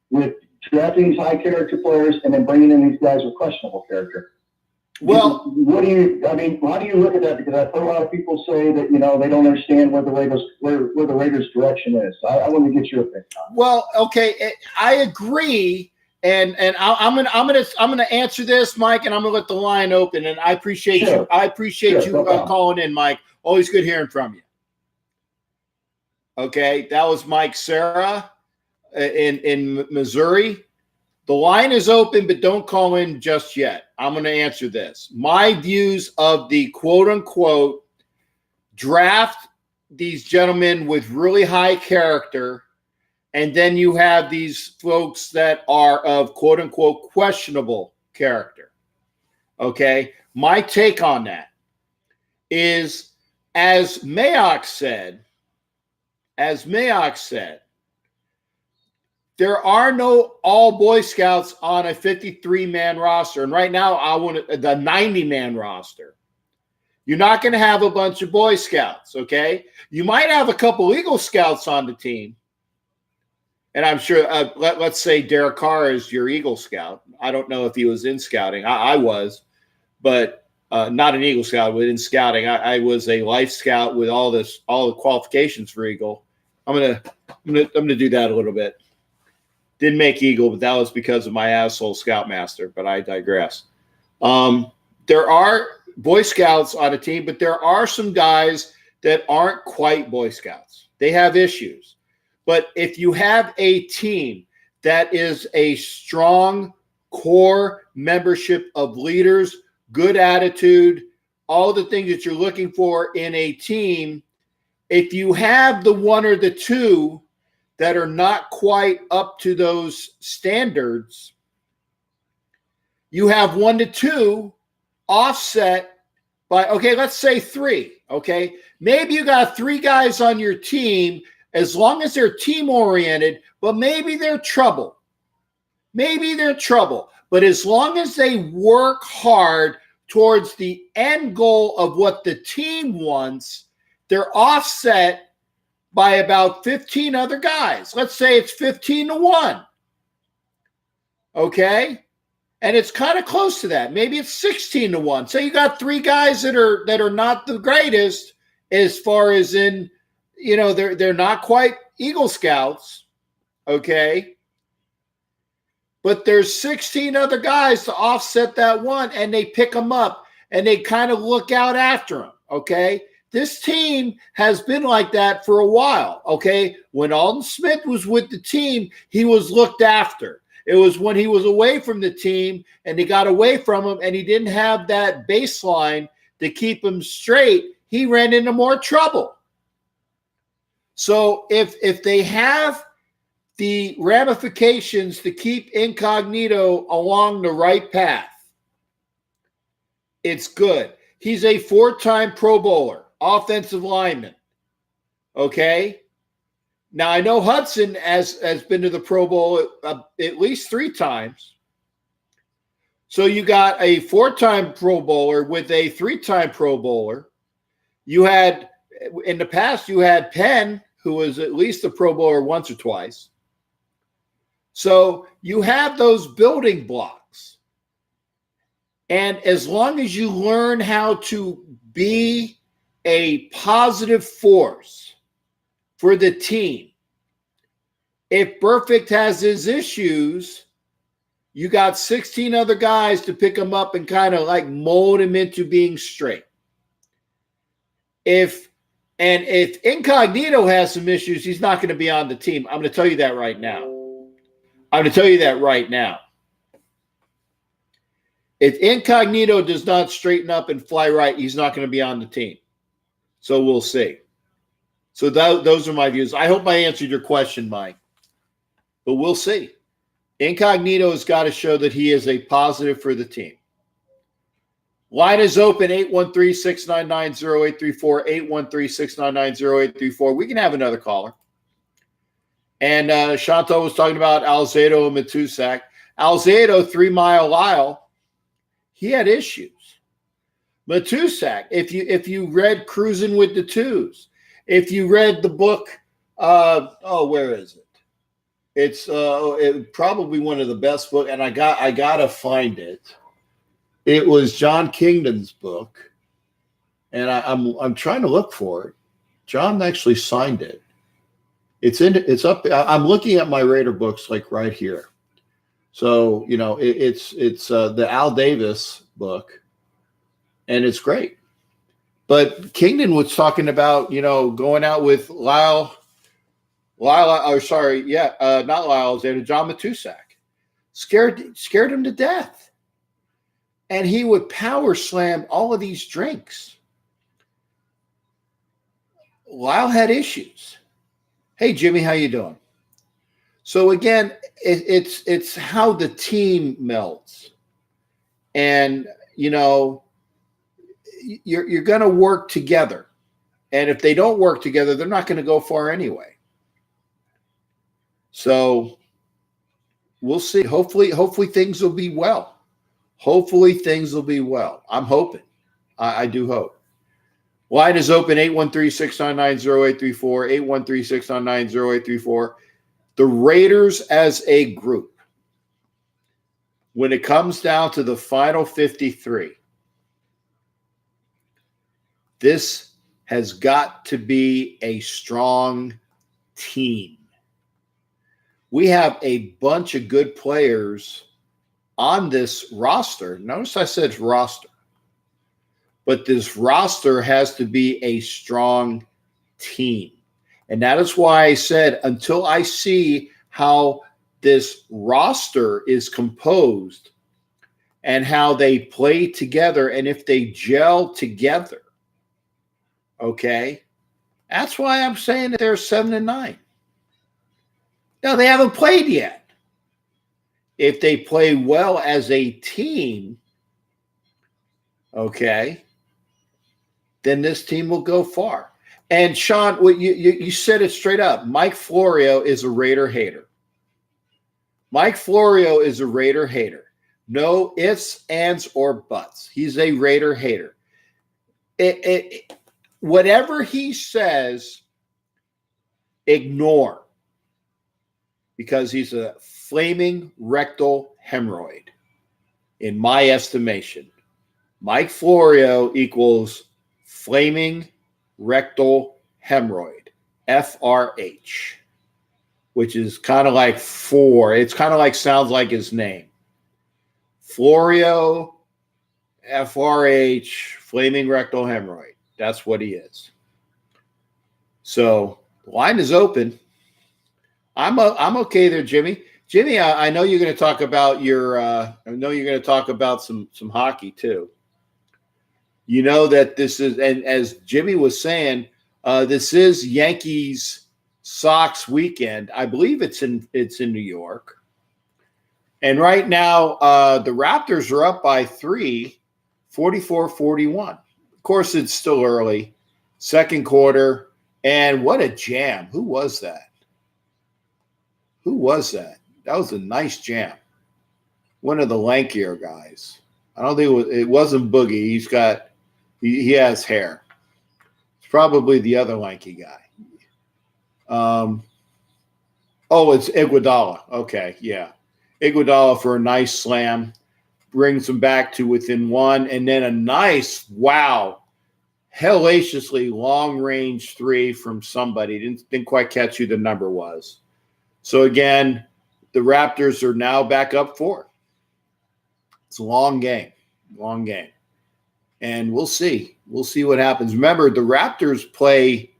with drafting these high character players and then bringing in these guys with questionable character. Well, how do you look at that? Because I've heard a lot of people say that, you know, they don't understand where the Raiders' direction is. So I want to get your opinion on it. Well, okay, I agree. And I'm gonna answer this, Mike, and I'm gonna let the line open. And I appreciate you. I appreciate you calling in, Mike. Always good hearing from you. Okay, that was Mike Sarah in Missouri. The line is open, but don't call in just yet. I'm gonna answer this. My views of the quote unquote draft these gentlemen with really high character. And then you have these folks that are of quote unquote questionable character. Okay. My take on that is, as Mayock said, there are no all Boy Scouts on a 53-man roster. And right now I want the 90-man roster. You're not going to have a bunch of Boy Scouts. Okay. You might have a couple Eagle Scouts on the team. And I'm sure, let's say Derek Carr is your Eagle Scout. I don't know if he was in scouting. I was, but not an Eagle Scout, but in scouting. I was a life scout with all the qualifications for Eagle. I'm gonna do that a little bit. Didn't make Eagle, but that was because of my asshole scoutmaster. But I digress. There are Boy Scouts on a team, but there are some guys that aren't quite Boy Scouts. They have issues. But if you have a team that is a strong core membership of leaders, good attitude, all the things that you're looking for in a team, if you have the one or the two that are not quite up to those standards, you have 1 to 2 offset by, okay, let's say 3, okay? Maybe you got 3 guys on your team, as long as they're team-oriented, but maybe they're trouble. Maybe they're trouble. But as long as they work hard towards the end goal of what the team wants, they're offset by about 15 other guys. Let's say it's 15 to 1. Okay? And it's kind of close to that. Maybe it's 16 to 1. So you got 3 guys that are not the greatest as far as in, you know, they're not quite Eagle Scouts. Okay? But there's 16 other guys to offset that one, and they pick them up, and they kind of look out after them, okay? This team has been like that for a while, okay? When Alden Smith was with the team, he was looked after. It was when he was away from the team, and they got away from him, and he didn't have that baseline to keep him straight, he ran into more trouble. So if they have the ramifications to keep Incognito along the right path, it's good. He's a 4-time Pro Bowler, offensive lineman. Okay? Now, I know Hudson has been to the Pro Bowl at least 3 times. So you got a 4-time Pro Bowler with a 3-time Pro Bowler. You had, in the past, you had Penn, who was at least a Pro Bowler once or twice. So you have those building blocks. And as long as you learn how to be a positive force for the team, if Burfict has his issues, you got 16 other guys to pick him up and kind of like mold him into being straight. If Incognito has some issues, he's not going to be on the team. I'm going to tell you that right now. If Incognito does not straighten up and fly right, he's not going to be on the team. So we'll see. So those are my views. I hope I answered your question, Mike. But we'll see. Incognito has got to show that he is a positive for the team. Line is open, 813-699-0834, 813-699-0834. We can have another caller. And Chantal was talking about Alzado and Matusak. Alzado, 3 Mile Isle, he had issues. Matusak, if you read Cruising with the Twos, if you read the book, where is it? It's probably one of the best books, and I gotta find it. It was John Kingdon's book, and I'm trying to look for it. John actually signed it. It's up. I'm looking at my Raider books like right here. So you know it's the Al Davis book, and it's great. But Kingdon was talking about going out with not Lyle, John Matusak. Scared him to death. And he would power slam all of these drinks. Lyle had issues. Hey, Jimmy, how you doing? So again, it's how the team melds. And, you're going to work together. And if they don't work together, they're not going to go far anyway. So we'll see. Hopefully things will be well. I'm hoping. I do hope. Line is open, 813-699-0834, 813-699-0834. The Raiders as a group, when it comes down to the final 53, this has got to be a strong team. We have a bunch of good players on this roster. Notice I said roster. but this roster has to be a strong team. And that is why I said until I see how this roster is composed and how they play together and if they gel together, okay, that's why I'm saying that they're 7-9. Now, they haven't played yet. If they play well as a team, okay, then this team will go far. And Sean, what you said it straight up. Mike Florio is a Raider hater. Mike Florio is a Raider hater. No ifs, ands, or buts. He's a Raider hater. Whatever he says, ignore. Because he's a flaming rectal hemorrhoid, in my estimation. Mike Florio equals flaming rectal hemorrhoid, FRH, which is kind of like four. It's kind of like sounds like his name. Florio, FRH, flaming rectal hemorrhoid. That's what he is. So the line is open. I'm okay there, Jimmy. Jimmy, I know you're going to talk about some hockey too. You know that this is, and as Jimmy was saying, this is Yankees Sox weekend. I believe it's in New York. And right now, the Raptors are up by 3, 44-41. Of course, it's still early, second quarter, and what a jam! Who was that? That was a nice jam. One of the lankier guys. I don't think it wasn't Boogie. He has hair. It's probably the other lanky guy. It's Iguodala. Okay, yeah. Iguodala for a nice slam. Brings him back to within one. And then a nice, hellaciously long-range 3 from somebody. Didn't quite catch who the number was. So, again, the Raptors are now back up 4. It's a long game. And we'll see. We'll see what happens. Remember, the Raptors play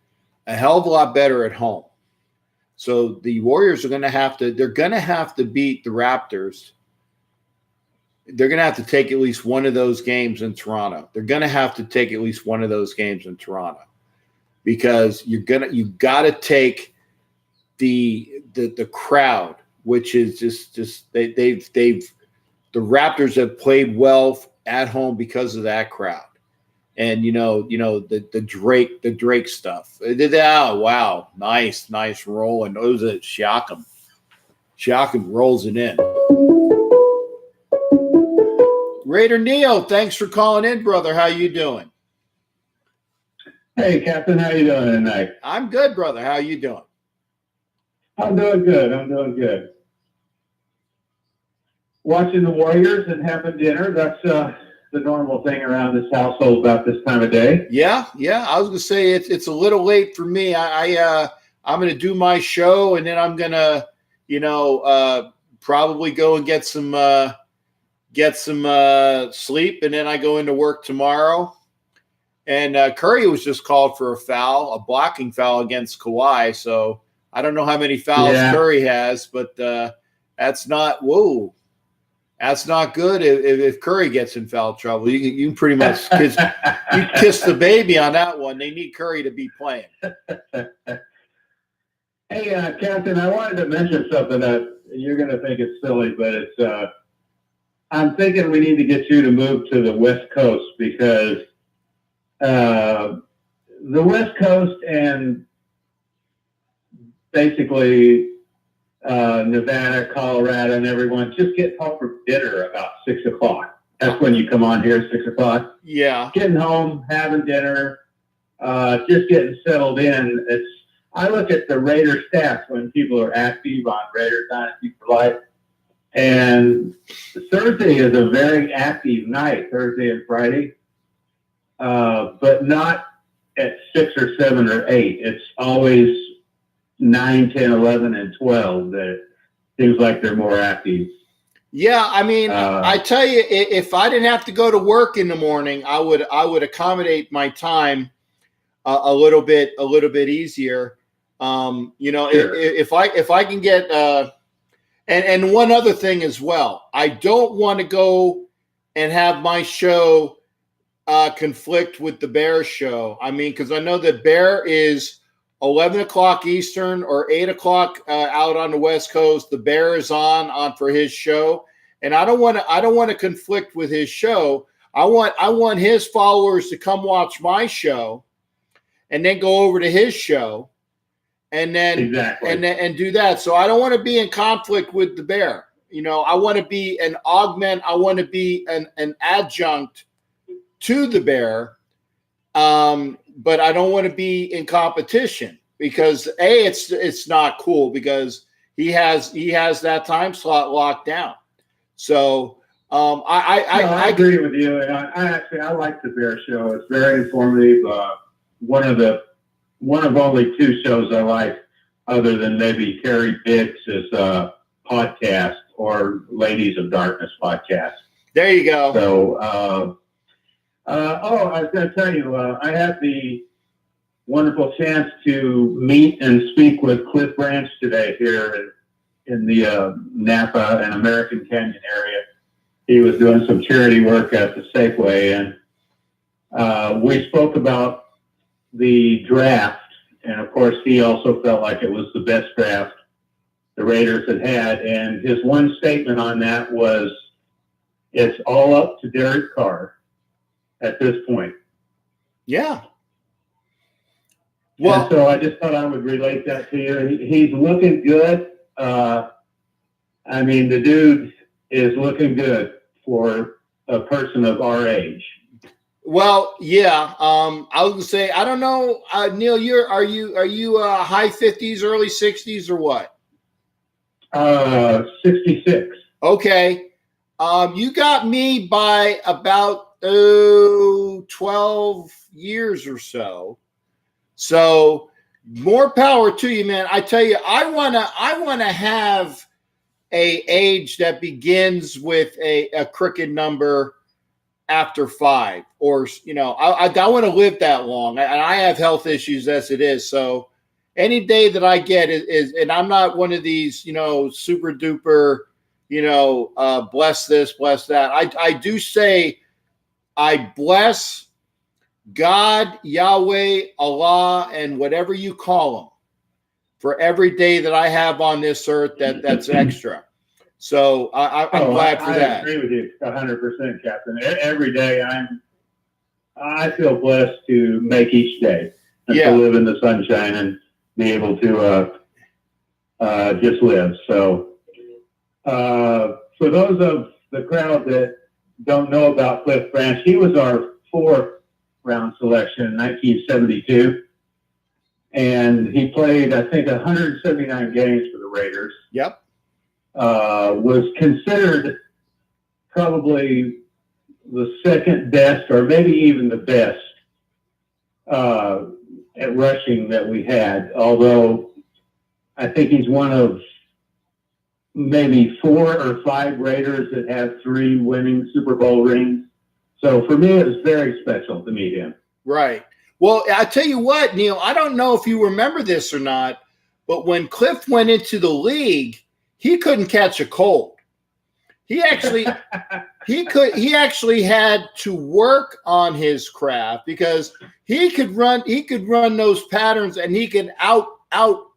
a hell of a lot better at home. So the Warriors are going to have to beat the Raptors. They're going to have to take at least one of those games in Toronto. Because you got to take the crowd, which is just the Raptors have played well at home because of that crowd. And the Drake stuff. Oh wow, nice roll, and those are Siakam. Siakam rolls it in. Raider Neo, thanks for calling in, brother. How you doing? Hey, Captain, how you doing tonight? I'm good, brother. How you doing? I'm doing good. Watching the Warriors and having dinner. That's the normal thing around this household about this time of day. Yeah. I was gonna say it's a little late for me. I'm gonna do my show, and then I'm gonna, probably go and get some sleep, and then I go into work tomorrow. And Curry was just called for a blocking foul against Kawhi. So I don't know how many fouls Curry has, but that's not good. If Curry gets in foul trouble, you can pretty much kiss the baby on that one. They need Curry to be playing. Hey, Captain, I wanted to mention something that you're going to think it's silly, but it's I'm thinking we need to get you to move to the West Coast because the West Coast and basically Nevada, Colorado, and everyone just get home for dinner about 6 o'clock. That's when you come on here at 6 o'clock. Yeah. Getting home, having dinner, just getting settled in. I look at the Raider stats when people are active on Raider Dynasty for Life. And Thursday is a very active night, Thursday and Friday, but not at 6 or 7 or 8. It's always 9, 10, 11, and 12 that it seems like they're more active. Yeah, I mean, I tell you, if I didn't have to go to work in the morning, I would accommodate my time a little bit easier. Sure. If I can get and one other thing as well, I don't want to go and have my show conflict with the Bears show. I mean, because I know that Bear is 11 o'clock Eastern or 8 o'clock out on the West Coast. The Bear is on for his show, and I don't want to conflict with his show. I want his followers to come watch my show, and then go over to his show, and then and do that. So I don't want to be in conflict with the Bear. I want to be an augment. I want to be an adjunct to the Bear, but I don't want to be in competition because it's not cool because he has that time slot locked down. So I agree with you, and I like the Bear show. It's very informative. One of only two shows I like, other than maybe Carrie Biggs' podcast or Ladies of Darkness podcast. There you go. So. I was going to tell you, I had the wonderful chance to meet and speak with Cliff Branch today here in the Napa and American Canyon area. He was doing some charity work at the Safeway, and we spoke about the draft. And, of course, he also felt like it was the best draft the Raiders had. And his one statement on that was, it's all up to Derek Carr at this point. Yeah. Well, and so I just thought I would relate that to you. He's looking good. I mean, the dude is looking good for a person of our age. Well, yeah. I was gonna say, I don't know, Neil. Are you high 50s, early 60s, or what? 66. Okay. You got me by about 12 years or so. So more power to you, man. I tell you, I wanna have a age that begins with a crooked number after 5, or I want to live that long, and I have health issues as it is. So any day that I get is and I'm not one of these super duper bless this, bless that. I do say I bless God, Yahweh, Allah, and whatever you call them for every day that I have on this earth that's extra. So I'm glad for that. I agree with you 100%, Captain. Every day I feel blessed to make each day and to live in the sunshine and be able to just live. So for those of the crowd that don't know about Cliff Branch, he was our 4th round selection in 1972. And he played, I think, 179 games for the Raiders. Yep. Was considered probably the second best, or maybe even the best, at rushing that we had. Although I think he's one of maybe 4 or 5 Raiders that have 3 winning Super Bowl rings. So for me, it was very special to meet him. Right. Well, I tell you what, Neil, I don't know if you remember this or not, but when Cliff went into the league, he couldn't catch a cold. He actually had to work on his craft because he could run those patterns and he could out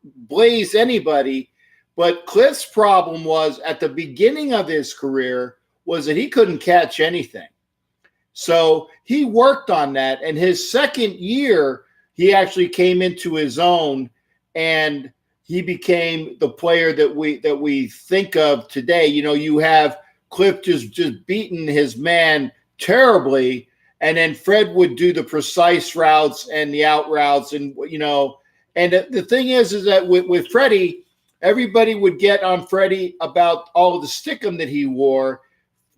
blaze anybody. But Cliff's problem was at the beginning of his career was that he couldn't catch anything. So he worked on that, and his second year, he actually came into his own, and he became the player that we think of today. You have Cliff just beating his man terribly, and then Fred would do the precise routes and the out routes, and and the thing is that with Freddie, everybody would get on Freddie about all the stickum that he wore.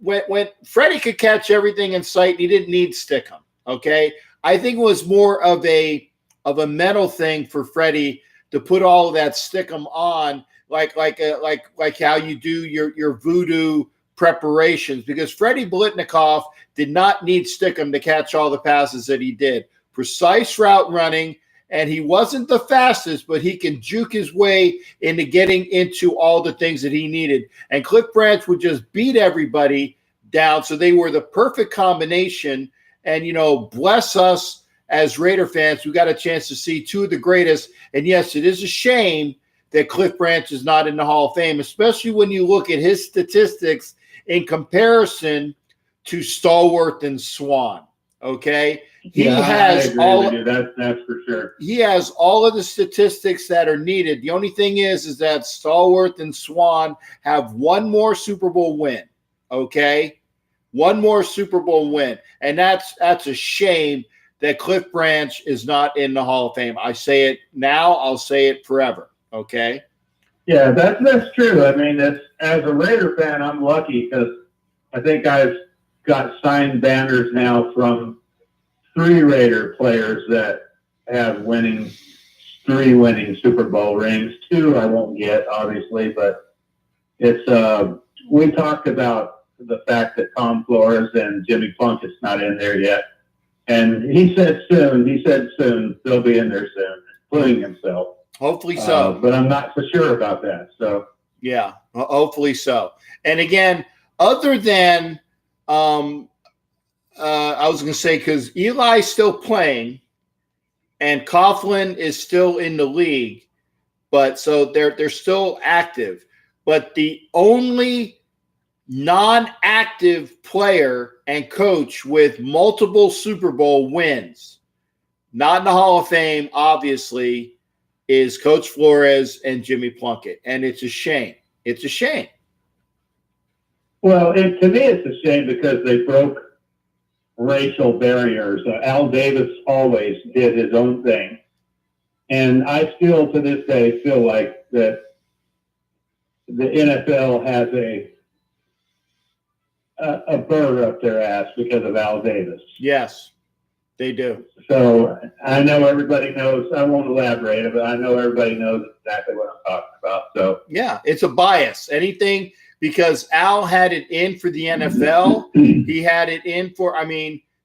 When Freddie could catch everything in sight, he didn't need stickum. Okay, I think it was more of a mental thing for Freddie to put all of that stickum on, like how you do your voodoo preparations, because Freddie Blitnikoff did not need Stickum to catch all the passes that he did. Precise route running, and he wasn't the fastest, but he can juke his way into getting into all the things that he needed. And Cliff Branch would just beat everybody down, so they were the perfect combination. And, bless us as Raider fans, we got a chance to see two of the greatest. And yes, it is a shame that Cliff Branch is not in the Hall of Fame, especially when you look at his statistics in comparison to Stallworth and Swan. Okay, he has all. That's for sure. He has all of the statistics that are needed. The only thing is that Stallworth and Swan have one more Super Bowl win. Okay, one more Super Bowl win, and that's a shame that Cliff Branch is not in the Hall of Fame. I say it now. I'll say it forever. Okay. Yeah, that's true. I mean, as a Raider fan, I'm lucky because I think I've got signed banners now from 3 Raider players that have three winning Super Bowl rings. 2 I won't get, obviously, but it's we talked about the fact that Tom Flores and Jimmy Plunkett's not in there yet. And he said soon they'll be in there soon, including himself. Hopefully so. But I'm not so sure about that. So yeah, hopefully so. And again, other than I was going to say, because Eli's still playing and Coughlin is still in the league, but so they're still active. But the only non-active player and coach with multiple Super Bowl wins, not in the Hall of Fame, obviously, is Coach Flores and Jimmy Plunkett. And it's a shame. It's a shame. Well, to me, it's a shame because they broke racial barriers. Al Davis always did his own thing. And I still, to this day, feel like that the NFL has a bird up their ass because of Al Davis. Yes, they do. So I know everybody knows. I won't elaborate, but I know everybody knows exactly what I'm talking about. So yeah, it's a bias. Anything, because Al had it in for the NFL. He had it in for,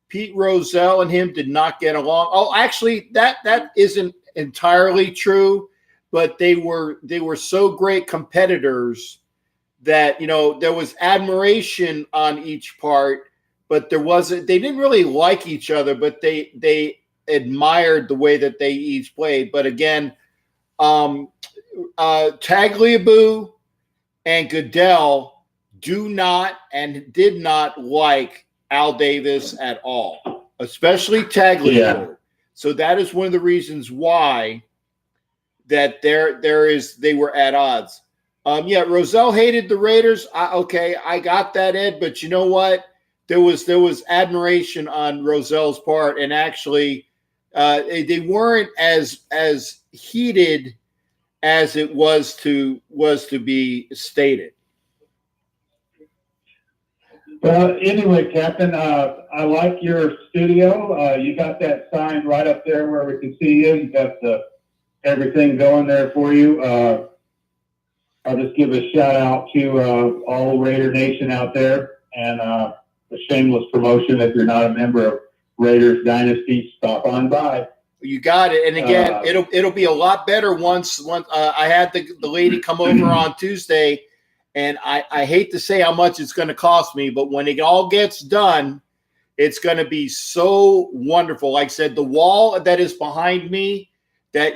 Pete Rozelle and him did not get along. Oh, actually, that isn't entirely true, but they were so great competitors that, there was admiration on each part, but they didn't really like each other, but they admired the way that they each played. But again, Tagliabue and Goodell do not and did not like Al Davis at all, especially Tagliabue. Yeah. So that is one of the reasons why that they were at odds. Rozelle hated the Raiders. I got that, Ed, but you know what? There was admiration on Rozelle's part, and actually they weren't as heated as it was to be stated. Well, anyway, Captain, I like your studio. You got that sign right up there where we can see you. You got everything going there for you. I'll just give a shout out to all Raider Nation out there, and a shameless promotion. If you're not a member of Raiders Dynasty, stop on by. You got it. And again, it'll be a lot better once I had the lady come over on Tuesday, and I hate to say how much it's going to cost me, but when it all gets done, it's going to be so wonderful. Like I said, the wall that is behind me that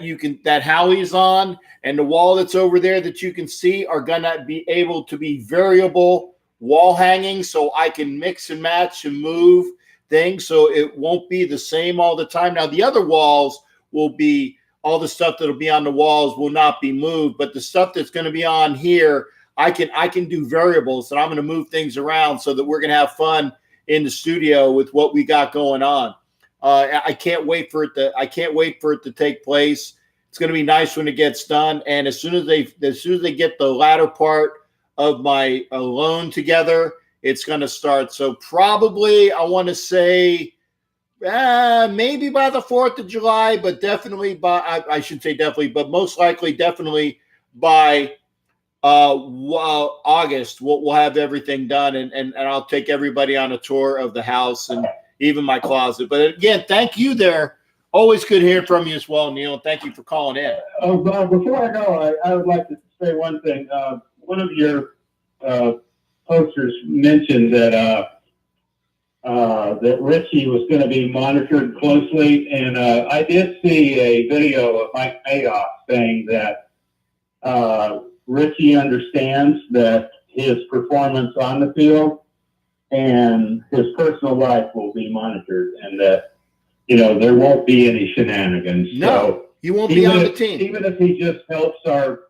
Howie's on, and the wall that's over there that you can see are going to be able to be variable wall hanging, so I can mix and match and move things, so it won't be the same all the time. Now, the other walls will be, all the stuff that'll be on the walls will not be moved, but the stuff that's going to be on here, I can do variables, and I'm going to move things around so that we're going to have fun in the studio with what we got going on. I can't wait for it to take place. It's going to be nice when it gets done, and as soon as they get the latter part of my loan together, it's going to start. So probably I want to say maybe by the 4th of July, but definitely but most likely definitely by August, we'll have everything done, and I'll take everybody on a tour of the house and even my closet. But again, thank you there. Always good hearing from you as well, Neil. Thank you for calling in. Before I go, I would like to say one thing. One of your posters mentioned that that Richie was going to be monitored closely, and I did see a video of Mike Mayoff saying that Richie understands that his performance on the field and his personal life will be monitored, and that there won't be any shenanigans. No, so you won't be on the team. Even if he just helps our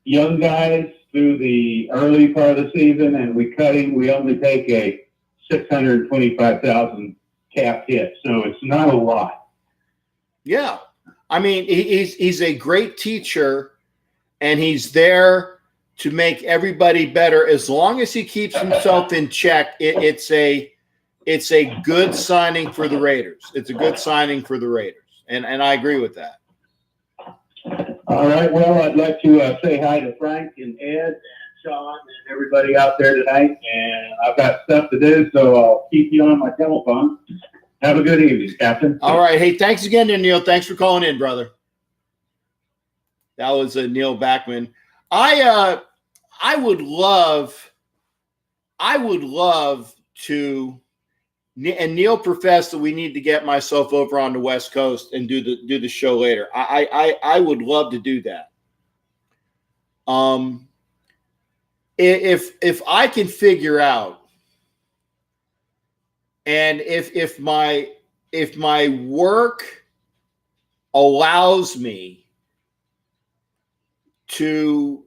young guys through the early part of the season, and we cut him, we only take a $625,000 cap hit, so it's not a lot. Yeah, I mean, he's a great teacher, and he's there to make everybody better. As long as he keeps himself in check, it's a good signing for the Raiders. It's a good signing for the Raiders, and I agree with that. All right. Well, I'd like to say hi to Frank and Ed and Sean and everybody out there tonight. And I've got stuff to do, so I'll keep you on my telephone. Have a good evening, Captain. All right. Hey, thanks again, Neil. Thanks for calling in, brother. That was Neil Backman. I would love to. And Neil professed that we need to get myself over on the West Coast and do the show later. I would love to do that. If I can figure out, and if my work allows me to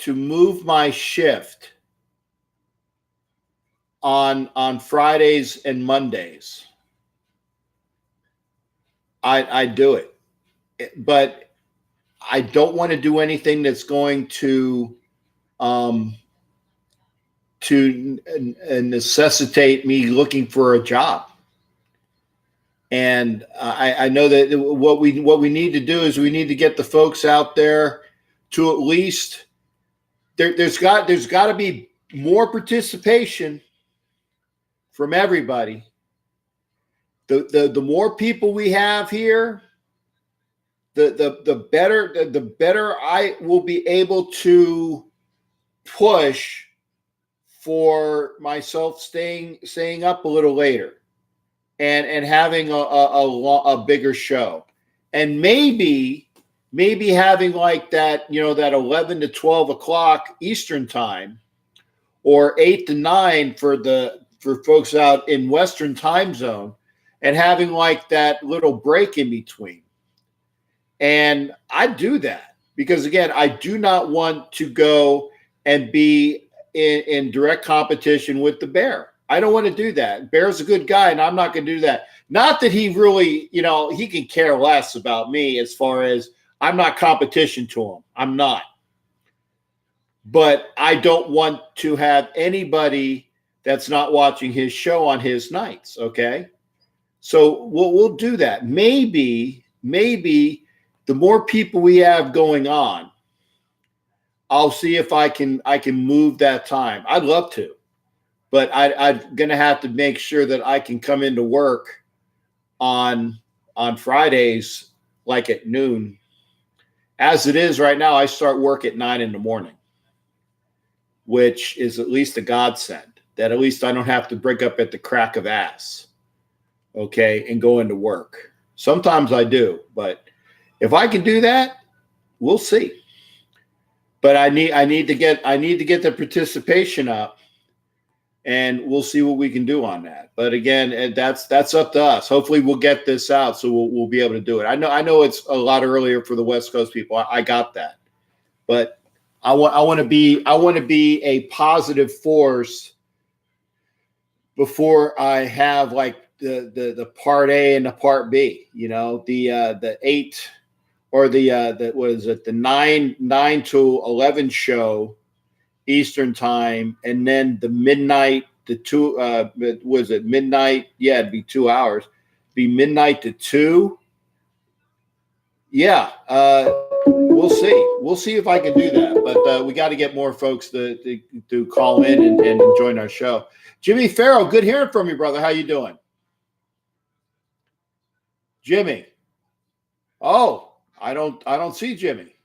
move my shift on Fridays and Mondays, I do it. But I don't want to do anything that's going to necessitate me looking for a job. And I know that what we need to do is we need to get the folks out there to at least there's got to be more participation from everybody. The more people we have here, the better I will be able to push for myself staying up a little later and having a bigger show, and maybe having like that that 11 to 12 o'clock Eastern time, or 8 to 9 for folks out in Western time zone, and having like that little break in between. And I do that because, again, I do not want to go and be in direct competition with the Bear. I don't want to do that. Bear's a good guy, and I'm not going to do that. Not that he really, he can care less about me as far as I'm not competition to him. I'm not. But I don't want to have anybody that's not watching his show on his nights, okay? So we'll do that. Maybe the more people we have going on, I'll see if I can move that time. I'd love to, but I'm going to have to make sure that I can come into work on Fridays, like at noon. As it is right now, I start work at 9 a.m, which is at least a godsend. That at least I don't have to break up at the crack of ass, okay, and go into work. Sometimes I do, but if I can do that, we'll see. But I need to get the participation up, and we'll see what we can do on that. But again, that's up to us. Hopefully, we'll get this out so we'll be able to do it. I know it's a lot earlier for the West Coast people. I got that, but I want to be a positive force before I have like the part A and the part B, the 8 or the what is it, the 9 to 11 show Eastern time, and then the midnight, the 2 was it midnight? Yeah, it'd be 2 hours. Be midnight to 2. Yeah, We'll see. We'll see if I can do that. But we got to get more folks to call in and join our show. Jimmy Farrell, good hearing from you, brother. How you doing? Jimmy. Oh, I don't see Jimmy.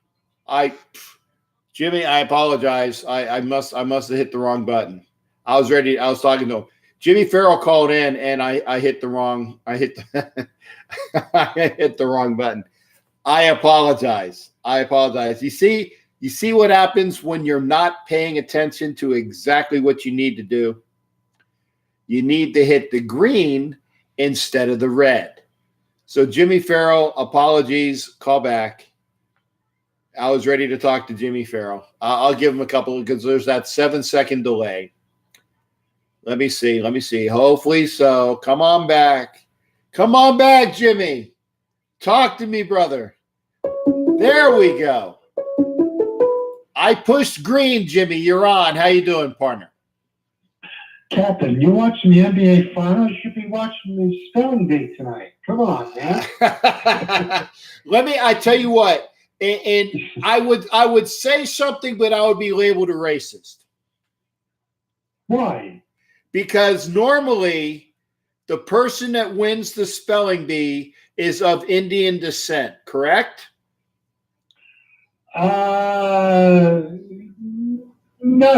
Jimmy, I apologize. I must have hit the wrong button. I was talking to him. Jimmy Farrell called in and I hit the wrong I hit the wrong button. I apologize. You see what happens when you're not paying attention to exactly what you need to do? You need to hit the green instead of the red. So Jimmy Farrell, apologies, call back. I was ready to talk to Jimmy Farrell. I'll give him a couple because there's that 7-second delay. Let me see. Hopefully so. Come on back, Jimmy. Talk to me, brother. There we go. I pushed green, Jimmy. You're on. How you doing, partner? Captain, you watching the NBA Finals? You should be watching the spelling bee tonight. Come on, man. I tell you what, and I would say something, but I would be labeled a racist. Why? Because normally the person that wins the spelling bee is of Indian descent, correct? Not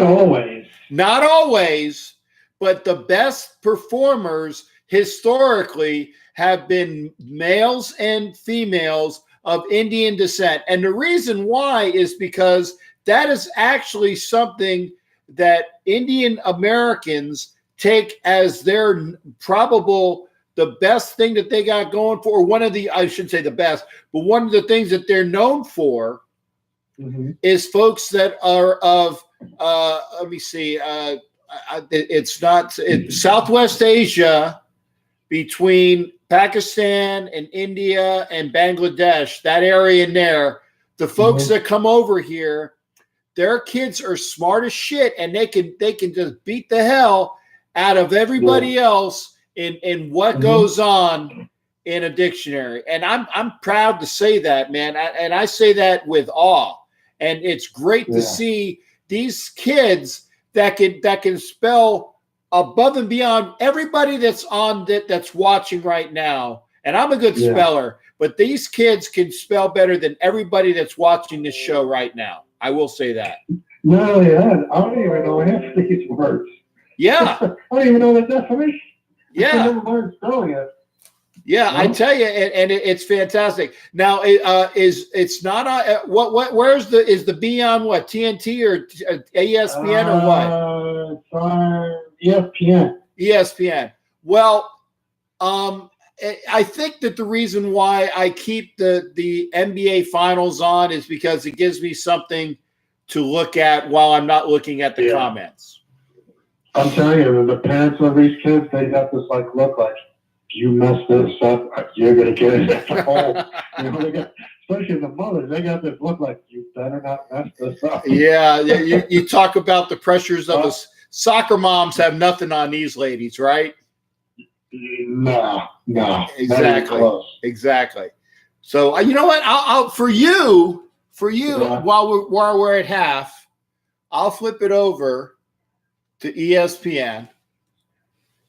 always. Not always. But the best performers historically have been males and females of Indian descent. And the reason why is because that is actually something that Indian Americans take as their probable the best thing that they got going for. I shouldn't say the best, but one of the things that they're known for is folks that are of, let me see, it's Southwest Asia between Pakistan and India and Bangladesh, that area in there. The folks that come over here, their kids are smart as shit, and they can just beat the hell out of everybody else in what goes on in a dictionary. And I'm proud to say that, man. And I say that with awe. And it's great to see these kids that can spell above and beyond everybody that's watching right now. And I'm a good speller, but these kids can spell better than everybody that's watching this show right now. I will say that. Not only that, I don't even know half these words. Yeah. I don't even know the definition. Yeah. I never learned spelling it. Yeah, I tell you, and it's fantastic. Now, it's not where's the B on what, TNT or ESPN or what? ESPN. ESPN. Well, I think that the reason why I keep the NBA Finals on is because it gives me something to look at while I'm not looking at the comments. I'm telling you, the parents of these kids, they got this look like, you mess this up, you're going to get it at the home. Especially the mothers, they got this look like, you better not mess this up. Yeah, you talk about the pressures of us. Soccer moms have nothing on these ladies, right? No. Exactly. So you know what? I'll for you while we're at half, I'll flip it over to ESPN.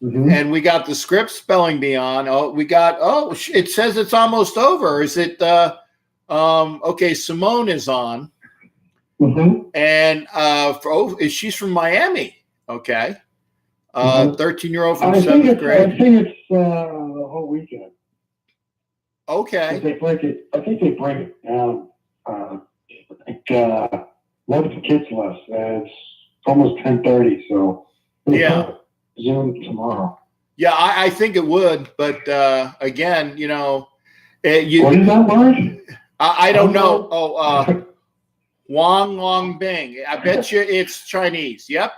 And we got the script spelling bee on. It says it's almost over. Is it okay, Simone is on. And she's from Miami. Okay. 13-year-old from 7th grade. I think it's the whole weekend. Okay. I think they break it down. Look at the kids list. It's almost 10:30, so Zoom tomorrow. Yeah, I think it would, but again, what is that word? I don't know. Wang Long Bing. I bet you it's Chinese. Yep.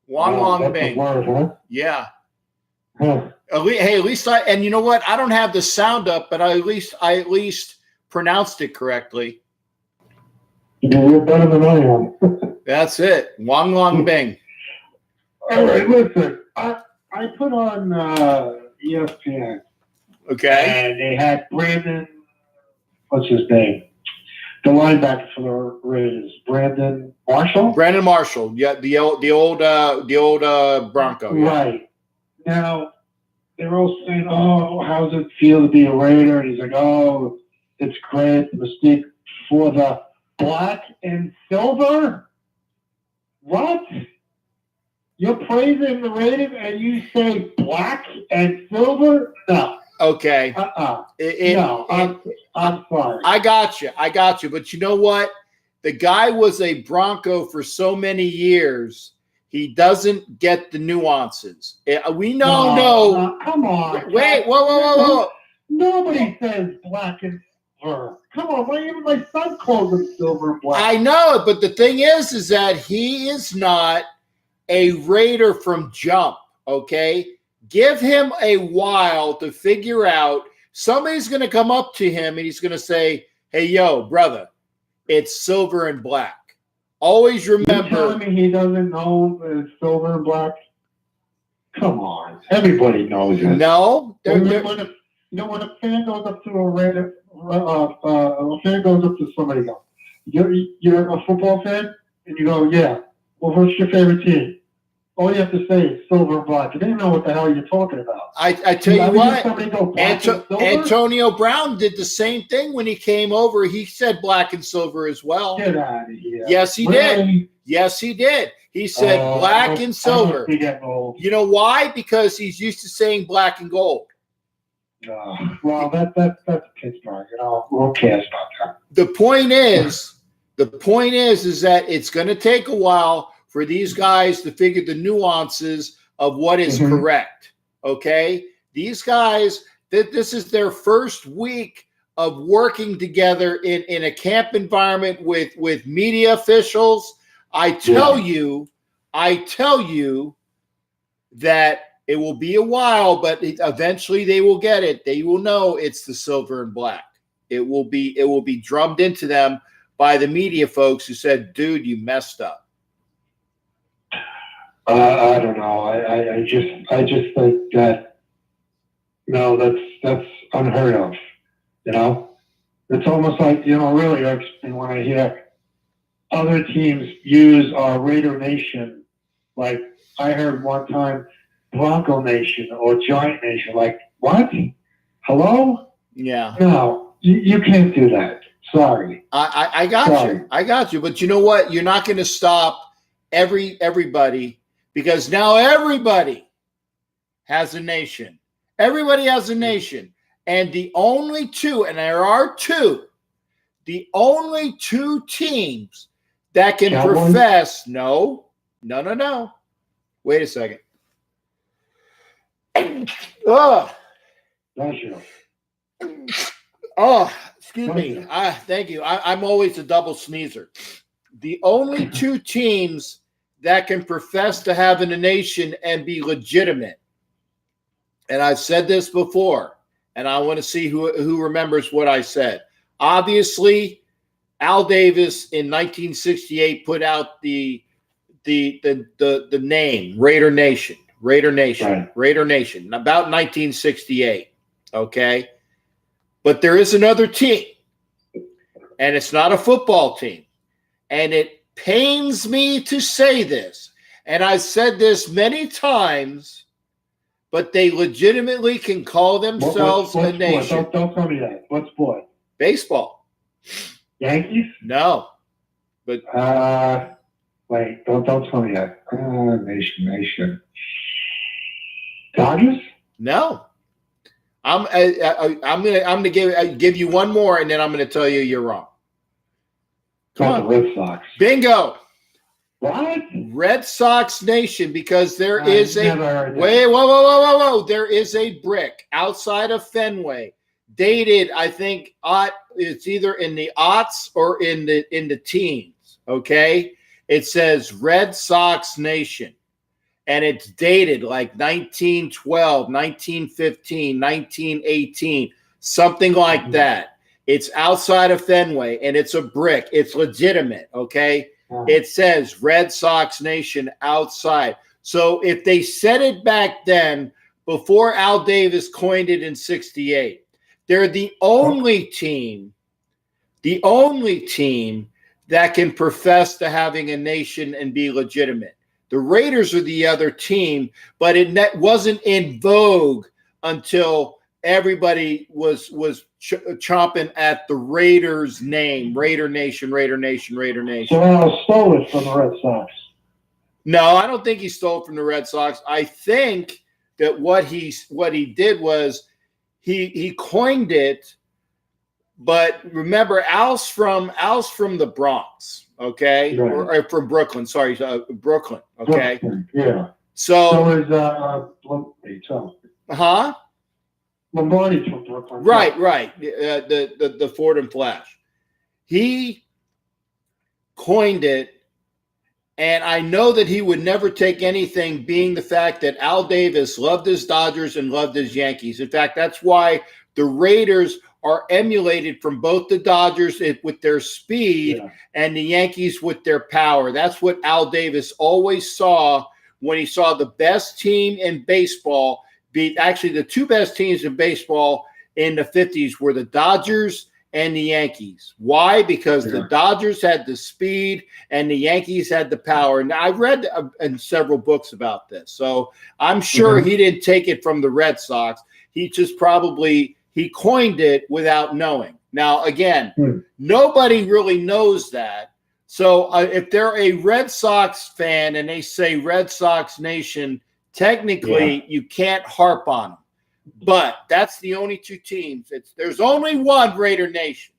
Wang Long Bing. Word, huh? Yeah. At least and you know what? I don't have the sound up, but I at least pronounced it correctly. You're better than I am. That's it. Wang Long Bing. All right, listen. I put on ESPN. Okay. And they had Brandon, what's his name? the linebacker for the Raiders, Brandon Marshall. Brandon Marshall, yeah, the old Bronco. Yeah. Right. Now, they're all saying, "Oh, how does it feel to be a Raider?" And he's like, "Oh, it's great. The mystique for the black and silver." What? You're praising the Raiders and you say black and silver? No. Okay. No, I'm sorry. I got you. But you know what? The guy was a Bronco for so many years. He doesn't get the nuances. We know. No, come on. Wait, whoa. Nobody says black and silver. Come on, even my son calls him silver and black. I know, but the thing is that he is not a Raider from jump, okay? Give him a while to figure out. Somebody's going to come up to him and he's going to say, "Hey, yo, brother, it's silver and black." Always remember. You're telling me he doesn't know it's silver and black? Come on. Everybody knows it. No. When a fan goes up to a Raider, a fan goes up to somebody, goes, you're a football fan? And you go, "Yeah. Well, what's your favorite team?" All you have to say is silver and black. You didn't know what the hell you're talking about. I tell you what, Antonio Brown did the same thing when he came over. He said black and silver as well. Get out of here. Yes, he did. Yes, he did. He said black and silver. You know why? Because he's used to saying black and gold. Well, that's Pittsburgh. Who cares about that? The point is that it's going to take a while for these guys to figure the nuances of what is correct. Okay? These guys, this is their first week of working together in a camp environment with media officials. I tell you that it will be a while, but eventually they will get it. They will know it's the silver and black. It will be drummed into them by the media folks who said, "Dude, you messed up." I don't know. I just think that that's unheard of. It's almost like really irks me when I hear other teams use our Raider Nation. Like I heard one time, Bronco Nation or Giant Nation. Like what? Hello? Yeah. No, you can't do that. Sorry. I got you. But you know what? You're not going to stop everybody. Because now everybody has a nation. Everybody has a nation. And the only two, and there are two, the only two teams that can profess, no. Wait a second. Excuse me. Thank you. I'm always a double sneezer. The only two teams that can profess to having a nation and be legitimate. And I've said this before, and I want to see who remembers what I said. Obviously, Al Davis in 1968 put out the name Raider Nation, right. Raider Nation, about 1968. Okay, but there is another team, and it's not a football team, and it pains me to say this, and I've said this many times, but they legitimately can call themselves a nation. Don't tell me that. What sport? Baseball. Yankees? No. But wait, don't tell me that. Nation. Dodgers? No. I'm gonna give you one more, and then I'm gonna tell you you're wrong. Come on. The Red Sox. Bingo. What? Red Sox Nation, because there is whoa. There is a brick outside of Fenway, dated, I think, it's either in the aughts or in the teens. Okay, it says Red Sox Nation, and it's dated like 1912, 1915, 1918, something like that. It's outside of Fenway, and it's a brick. It's legitimate, okay? It says Red Sox Nation outside. So if they said it back then, before Al Davis coined it in 68, they're the only team the only team that can profess to having a nation and be legitimate. The Raiders are the other team, but it wasn't in vogue until everybody was chomping at the Raiders name. Raider Nation, Raider Nation, Raider Nation. So Al stole it from the Red Sox. No, I don't think he stole it from the Red Sox. I think that what he did was he coined it. But remember, Al's from the Bronx, okay, right. or from Brooklyn. Sorry, Brooklyn, okay. Brooklyn, yeah. So is Lombardi's from Brooklyn. Right. The Ford and Flash. He coined it, and I know that he would never take anything, being the fact that Al Davis loved his Dodgers and loved his Yankees. In fact, that's why the Raiders are emulated from both the Dodgers with their speed and the Yankees with their power. That's what Al Davis always saw when he saw the best team in baseball beat. Actually, the two best teams in baseball in the 50s were the Dodgers and the Yankees. Why? Because the Dodgers had the speed and the Yankees had the power. Now, I've read in several books about this, so I'm sure he didn't take it from the Red Sox. He just probably he coined it without knowing. Now, again, nobody really knows that. So if they're a Red Sox fan and they say Red Sox Nation, technically you can't harp on them. But that's the only two teams. There's only one Raider Nation.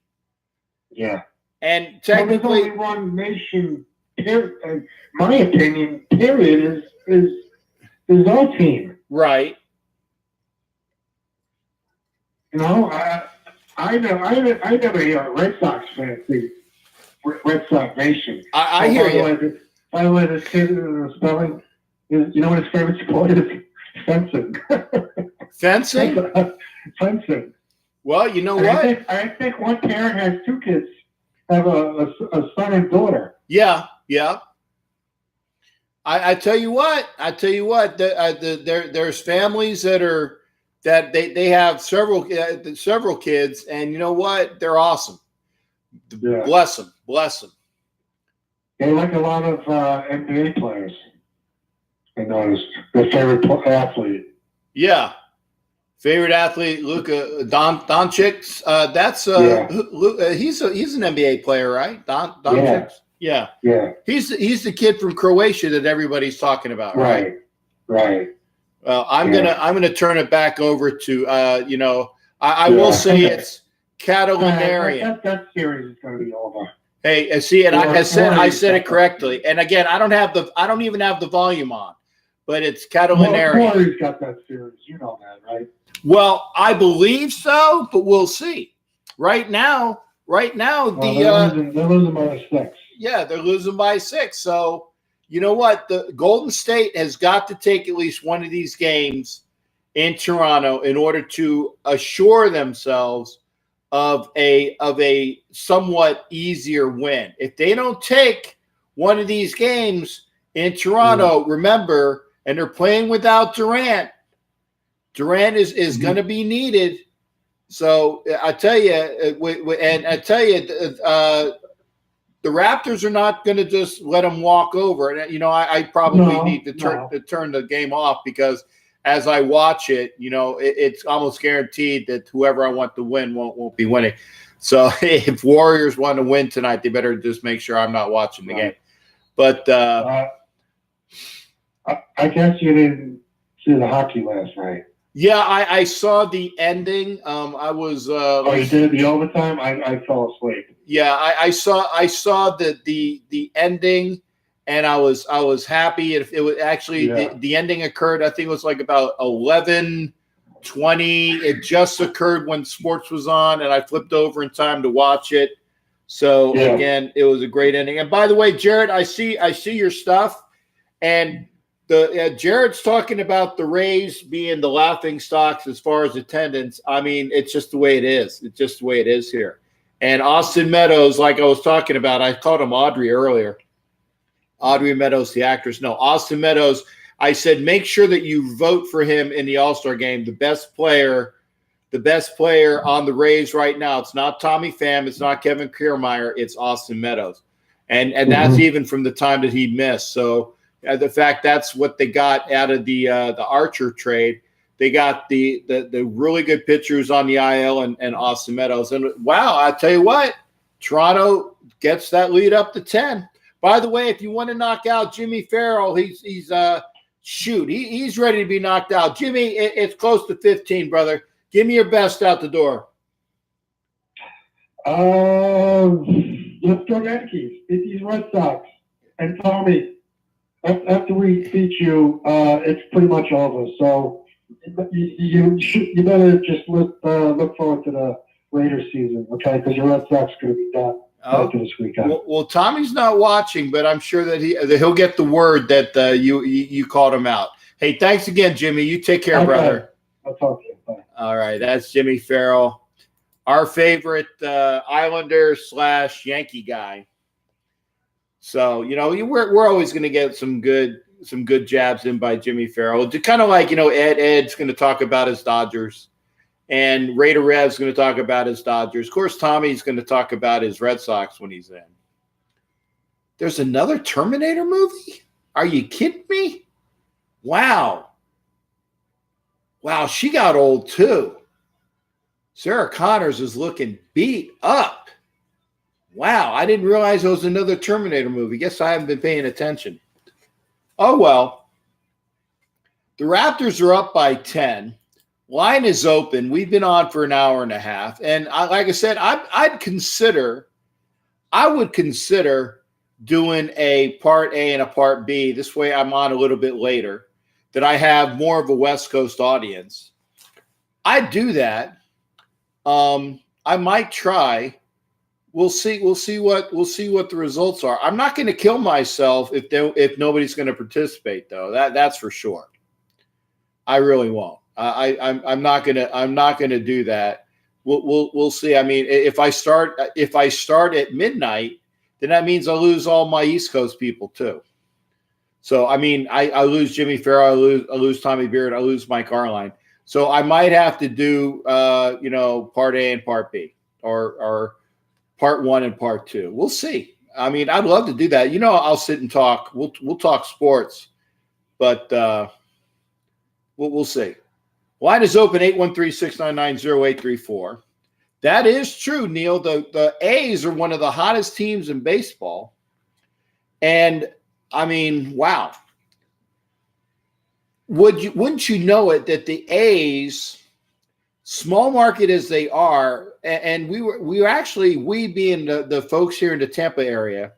Yeah. And technically, there's only one nation. In my opinion, period, is our team. Right. You know, I never hear a Red Sox fan say Red Sox Nation. I hear you. By the way, this kid in spelling, you know what his favorite sport is? Fencing. Fencing? Fencing. Well, you know what? I think one parent has two kids, have a son and daughter. Yeah. I tell you what. There's families that they have several kids, and you know what? They're awesome. Yeah. Bless them. They like a lot of NBA players. I noticed their favorite athlete. Yeah, favorite athlete Luka Doncic. He's an NBA player, right? Doncic. Yeah. He's the kid from Croatia that everybody's talking about, right? Right. Well, I'm gonna turn it back over to I will say it's Catalinarian. That series is gonna be over. Hey, see, and I said it correctly. And again, I don't even have the volume on, but it's Catalinarian. Corey's got that series, you know that, right? Well, I believe so, but we'll see. Right now, they're losing by 6. Yeah, they're losing by 6. So you know what? The Golden State has got to take at least one of these games in Toronto in order to assure themselves of a somewhat easier win. If they don't take one of these games in Toronto, remember, and they're playing without Durant. Durant is going to be needed. So I tell you, the Raptors are not going to just let them walk over. And I probably need to turn the game off, because as I watch it, it's almost guaranteed that whoever I want to win won't be winning. So if Warriors want to win tonight, they better just make sure I'm not watching the game. But I guess you didn't see the hockey last night. Yeah, I saw the ending. I was. You did the overtime? I fell asleep. Yeah, I saw the ending, and I was happy. It was actually the ending occurred. I think it was like about 11:20. It just occurred when sports was on, and I flipped over in time to watch it. So again, it was a great ending. And by the way, Jared, I see your stuff, and Jared's talking about the Rays being the laughing stocks as far as attendance. I mean, it's just the way it is. It's just the way it is here. And Austin Meadows, like I was talking about, I called him Audrey earlier. Audrey Meadows, the actress. No, Austin Meadows. I said, make sure that you vote for him in the All-Star game, the best player the best player on the Rays right now. It's not Tommy Pham. It's not Kevin Kiermaier. It's Austin Meadows. And that's even from the time that he missed. So the fact that's what they got out of the Archer trade. They got the really good pitchers on the IL and Austin Meadows. And wow, I tell you what, Toronto gets that lead up to 10. By the way, if you want to knock out Jimmy Farrell, he's ready to be knocked out. Jimmy, it's close to 15, brother. Give me your best out the door. Let's go Yankees. Beat these Red Sox. And Tommy, after we beat you, it's pretty much over. So you better just look forward to the Raiders season, okay? Because your Red Sox are going to be done after this weekend. Well, Tommy's not watching, but I'm sure that he'll get the word that you called him out. Hey, thanks again, Jimmy. You take care, brother. I'll talk to you. Bye. All right, that's Jimmy Farrell, our favorite Islander / Yankee guy. So we're always going to get some good jabs in by Jimmy Farrell. Kind of like Ed's going to talk about his Dodgers, and Raider Rev's going to talk about his Dodgers. Of course, Tommy's going to talk about his Red Sox when he's in. There's another Terminator movie? Are you kidding me? Wow, she got old too. Sarah Connors is looking beat up. Wow, I didn't realize there was another Terminator movie. Guess I haven't been paying attention. Oh, well. The Raptors are up by 10. Line is open. We've been on for an hour and a half. And like I said, I would consider doing a part A and a part B. This way I'm on a little bit later, that I have more of a West Coast audience. I'd do that. I might try. We'll see what the results are. I'm not going to kill myself if nobody's going to participate, though. That's for sure. I really won't. I'm not gonna do that. We'll see. I mean, if I start at midnight, then that means I lose all my East Coast people too. So I mean, I lose Jimmy Farrell, I lose Tommy Beard, I lose Mike Arline. So I might have to do part A and part B, or part 1 and part 2. We'll see. I mean, I'd love to do that. I'll sit and talk. We'll talk sports, but we'll see. Line is open, 813-699-0834. That is true, Neil. The A's are one of the hottest teams in baseball. And, I mean, wow. Wouldn't you know it that the A's, small market as they are, and we being the folks here in the Tampa area,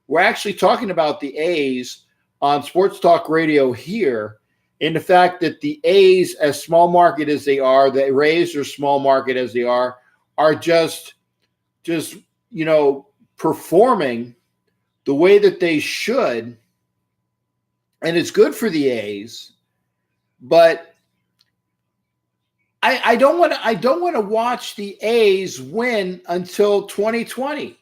we're actually talking about the A's on Sports Talk Radio here, in the fact that the A's, as small market as they are, the Rays are small market as they are just performing the way that they should, and it's good for the A's. But I don't want to watch the A's win until 2020.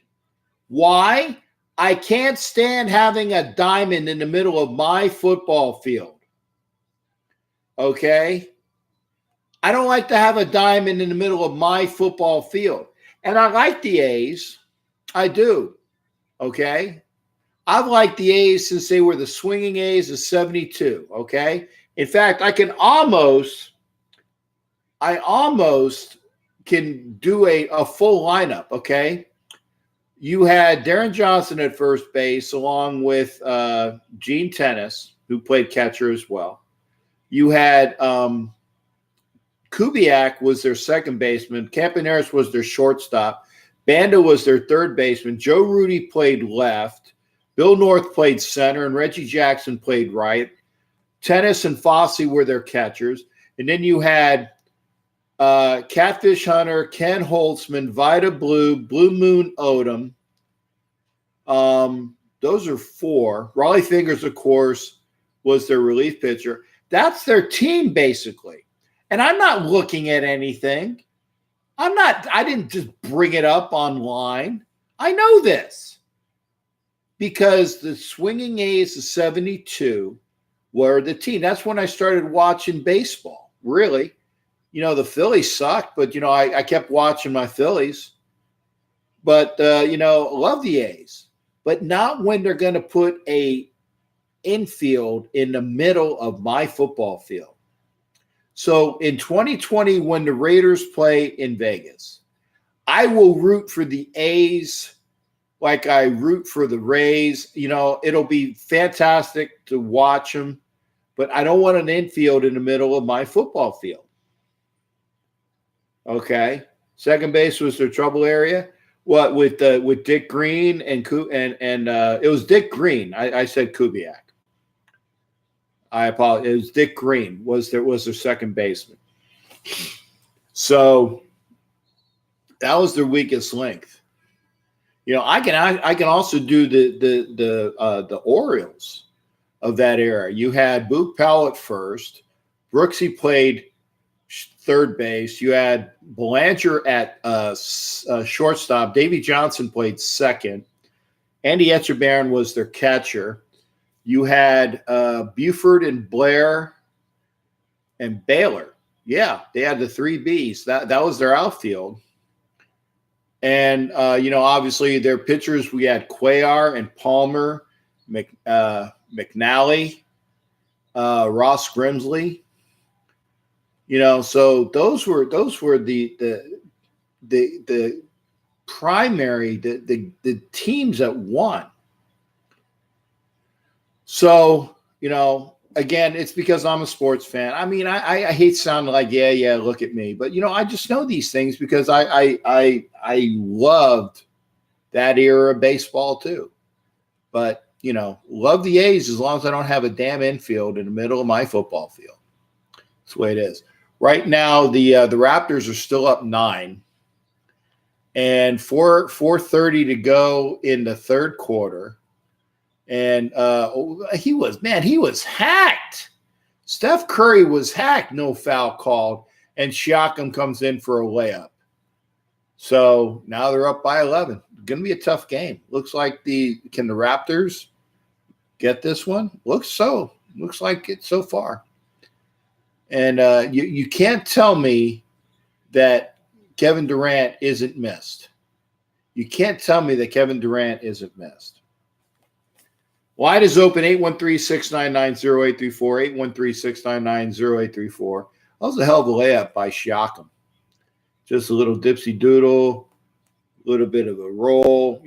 Why? I can't stand having a diamond in the middle of my football field. Okay? I don't like to have a diamond in the middle of my football field. And I like the A's. I do. Okay? I've liked the A's since they were the swinging A's of 72. Okay? In fact, I almost can do a full lineup. Okay? You had Darren Johnson at first base, along with Gene Tennis, who played catcher as well. You had Kubiak was their second baseman. Campaneris was their shortstop. Banda was their third baseman. Joe Rudy played left. Bill North played center, and Reggie Jackson played right. Tennis and Fosse were their catchers. And then you had Catfish Hunter, Ken Holtzman, Vida Blue, Blue Moon Odom. Those are four. Raleigh Fingers, of course, was their relief pitcher. That's their team, basically. And I'm not looking at anything. I didn't just bring it up online. I know this. Because the swinging A's of 72 were the team. That's when I started watching baseball, really. the Phillies sucked, but, I kept watching my Phillies. But, love the A's. But not when they're going to put a infield in the middle of my football field. So in 2020, when the Raiders play in Vegas, I will root for the A's like I root for the Rays. It'll be fantastic to watch them, but I don't want an infield in the middle of my football field. Okay. Second base was their trouble area. What with Dick Green and it was Dick Green. I said Kubiak. I apologize. It was Dick Green was their second baseman. So that was their weakest link. I can also do the Orioles of that era. You had Boog Powell at first. Brooksy played third base. You had Belanger at shortstop. Davey Johnson played second. Andy Etchebarren was their catcher. You had Buford and Blair and Baylor. Yeah, they had the three Bs. That was their outfield. And, obviously their pitchers, we had Cuellar and Palmer, McNally, Ross Grimsley. So those were the primary, the teams that won. So, again, it's because I'm a sports fan. I mean, I hate sounding like, yeah, look at me. But, I just know these things because I loved that era of baseball too. But, love the A's as long as I don't have a damn infield in the middle of my football field. That's the way it is. Right now, the Raptors are still up 9. And 4:30 to go in the third quarter. And he was hacked. Steph Curry was hacked, no foul called, and Siakam comes in for a layup. So now they're up by 11. Going to be a tough game. Looks like can the Raptors get this one? Looks like it so far. And you can't tell me that Kevin Durant isn't missed. You can't tell me that Kevin Durant isn't missed. Line is open, 813-699-0834, 813-699-0834. That was a hell of a layup by Siakam. Just a little dipsy doodle, a little bit of a roll,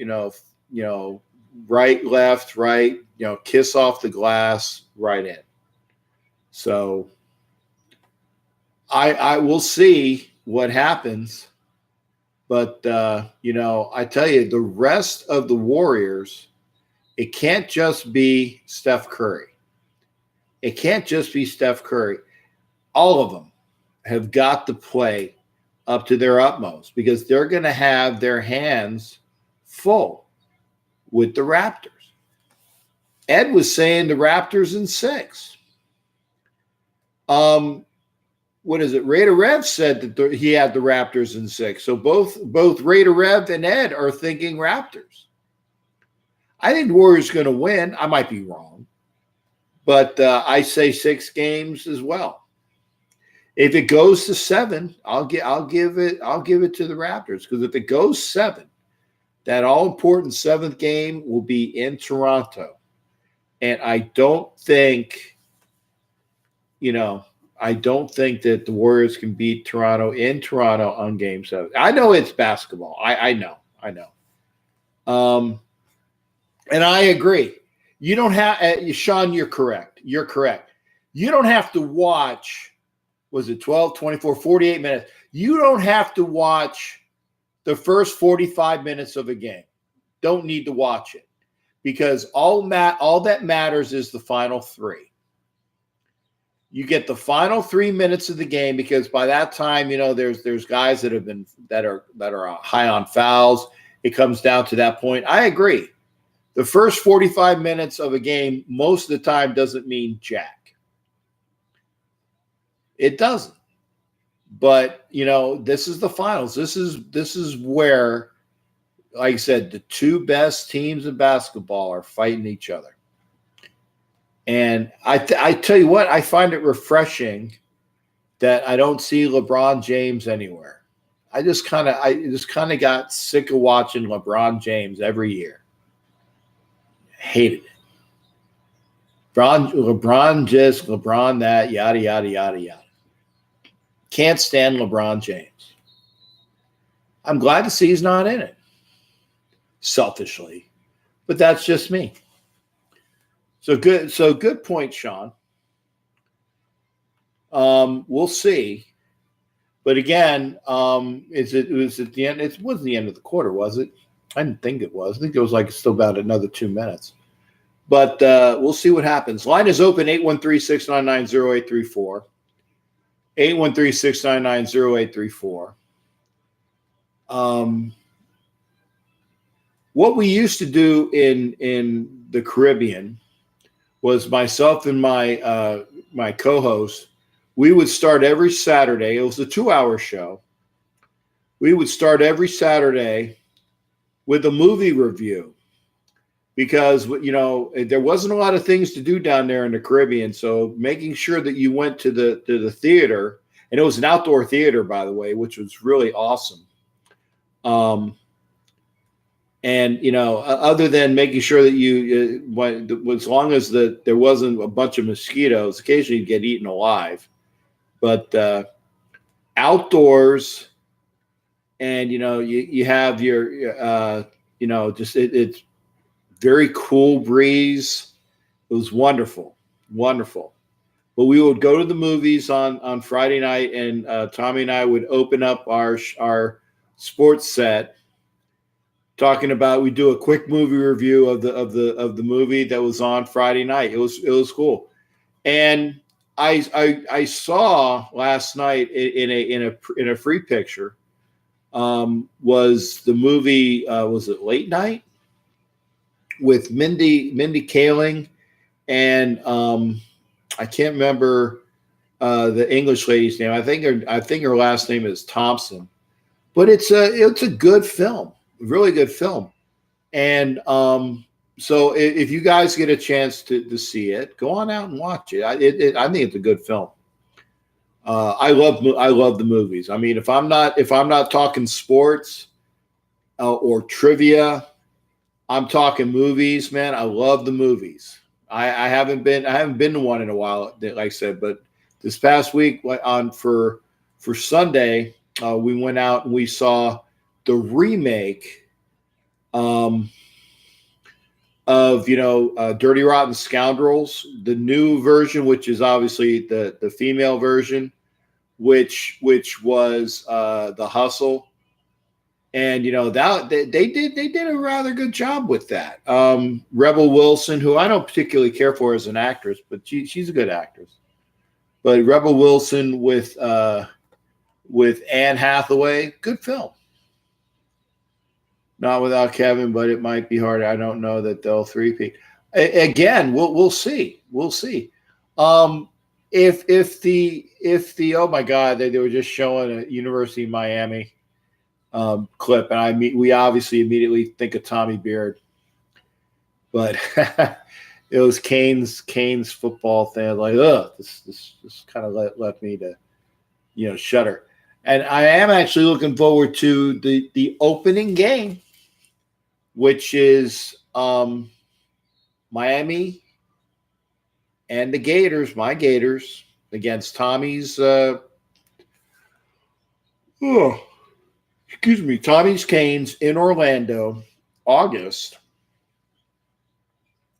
right, left, right, kiss off the glass, right in. So I will see what happens. But, I tell you, the rest of the Warriors, it can't just be Steph Curry. It can't just be Steph Curry. All of them have got to play up to their utmost because they're going to have their hands full with the Raptors. Ed was saying the Raptors in 6. What is it? Raider Rev said that he had the Raptors in 6. So both Raider Rev and Ed are thinking Raptors. I think the Warriors are going to win. I might be wrong, but I say 6 games as well. If it goes to 7, I'll give it to the Raptors because if it goes 7, that all important 7th game will be in Toronto, and I don't think that the Warriors can beat Toronto in Toronto on Game 7. I know it's basketball. I know. And I agree. You don't have, Sean, you're correct. You don't have to watch, was it 12, 24, 48 minutes? You don't have to watch the first 45 minutes of a game. Don't need to watch it because all that matters is the final 3. You get the final 3 minutes of the game because by that time, there's guys that are high on fouls. It comes down to that point. I agree. The first 45 minutes of a game, most of the time, doesn't mean jack. It doesn't. But, this is the finals. This is where, like I said, the 2 best teams in basketball are fighting each other. And I tell you what, I find it refreshing that I don't see LeBron James anywhere. I just kind of got sick of watching LeBron James every year. Hated it. LeBron that, yada, yada, yada, yada. Can't stand LeBron James. I'm glad to see he's not in it, selfishly, but that's just me. So good point, Sean. We'll see. But again, it was at the end. It wasn't the end of the quarter, was it? I didn't think it was. I think it was like still about another 2 minutes. But we'll see what happens. Line is open, 813-699-0834. 813-699-0834. What we used to do in the Caribbean was myself and my co-host, we would start every Saturday. It was a 2-hour show. We would start every Saturday with a movie review because, there wasn't a lot of things to do down there in the Caribbean. So making sure that you went to the theater, and it was an outdoor theater, by the way, which was really awesome. And, other than making sure that you, as long as there wasn't a bunch of mosquitoes, occasionally you'd get eaten alive. But outdoors, and, you have your, it's very cool breeze. It was wonderful, wonderful. But we would go to the movies on Friday night, and Tommy and I would open up our sports set, talking about, we do a quick movie review of the movie that was on Friday night. It was cool. And I saw last night in a free picture was the movie, was it Late Night with Mindy Kaling, and I can't remember the English lady's name. I think her last name is Thompson. But it's a good film. Really good film. And so if you guys get a chance to see it, go on out and watch it. I think it's a good film. I love the movies. I mean, if I'm not talking sports or trivia, I'm talking movies, man. I love the movies. I haven't been to one in a while, like I said, but this past week for Sunday, we went out and we saw the remake of Dirty Rotten Scoundrels, the new version, which is obviously the female version, which was The Hustle, and that they did a rather good job with that. Rebel Wilson, who I don't particularly care for as an actress, but she's a good actress. But Rebel Wilson with Anne Hathaway, good film. Not without Kevin, but it might be hard. I don't know that they'll three-peat. Again, we'll see. We'll see. If the oh my God, they were just showing a University of Miami clip, and we obviously immediately think of Tommy Beard, but it was Canes football thing. Like, this kind of left me to shudder. And I am actually looking forward to the opening game, which is Miami and the Gators, my Gators, against Tommy's Tommy's Canes in Orlando, August.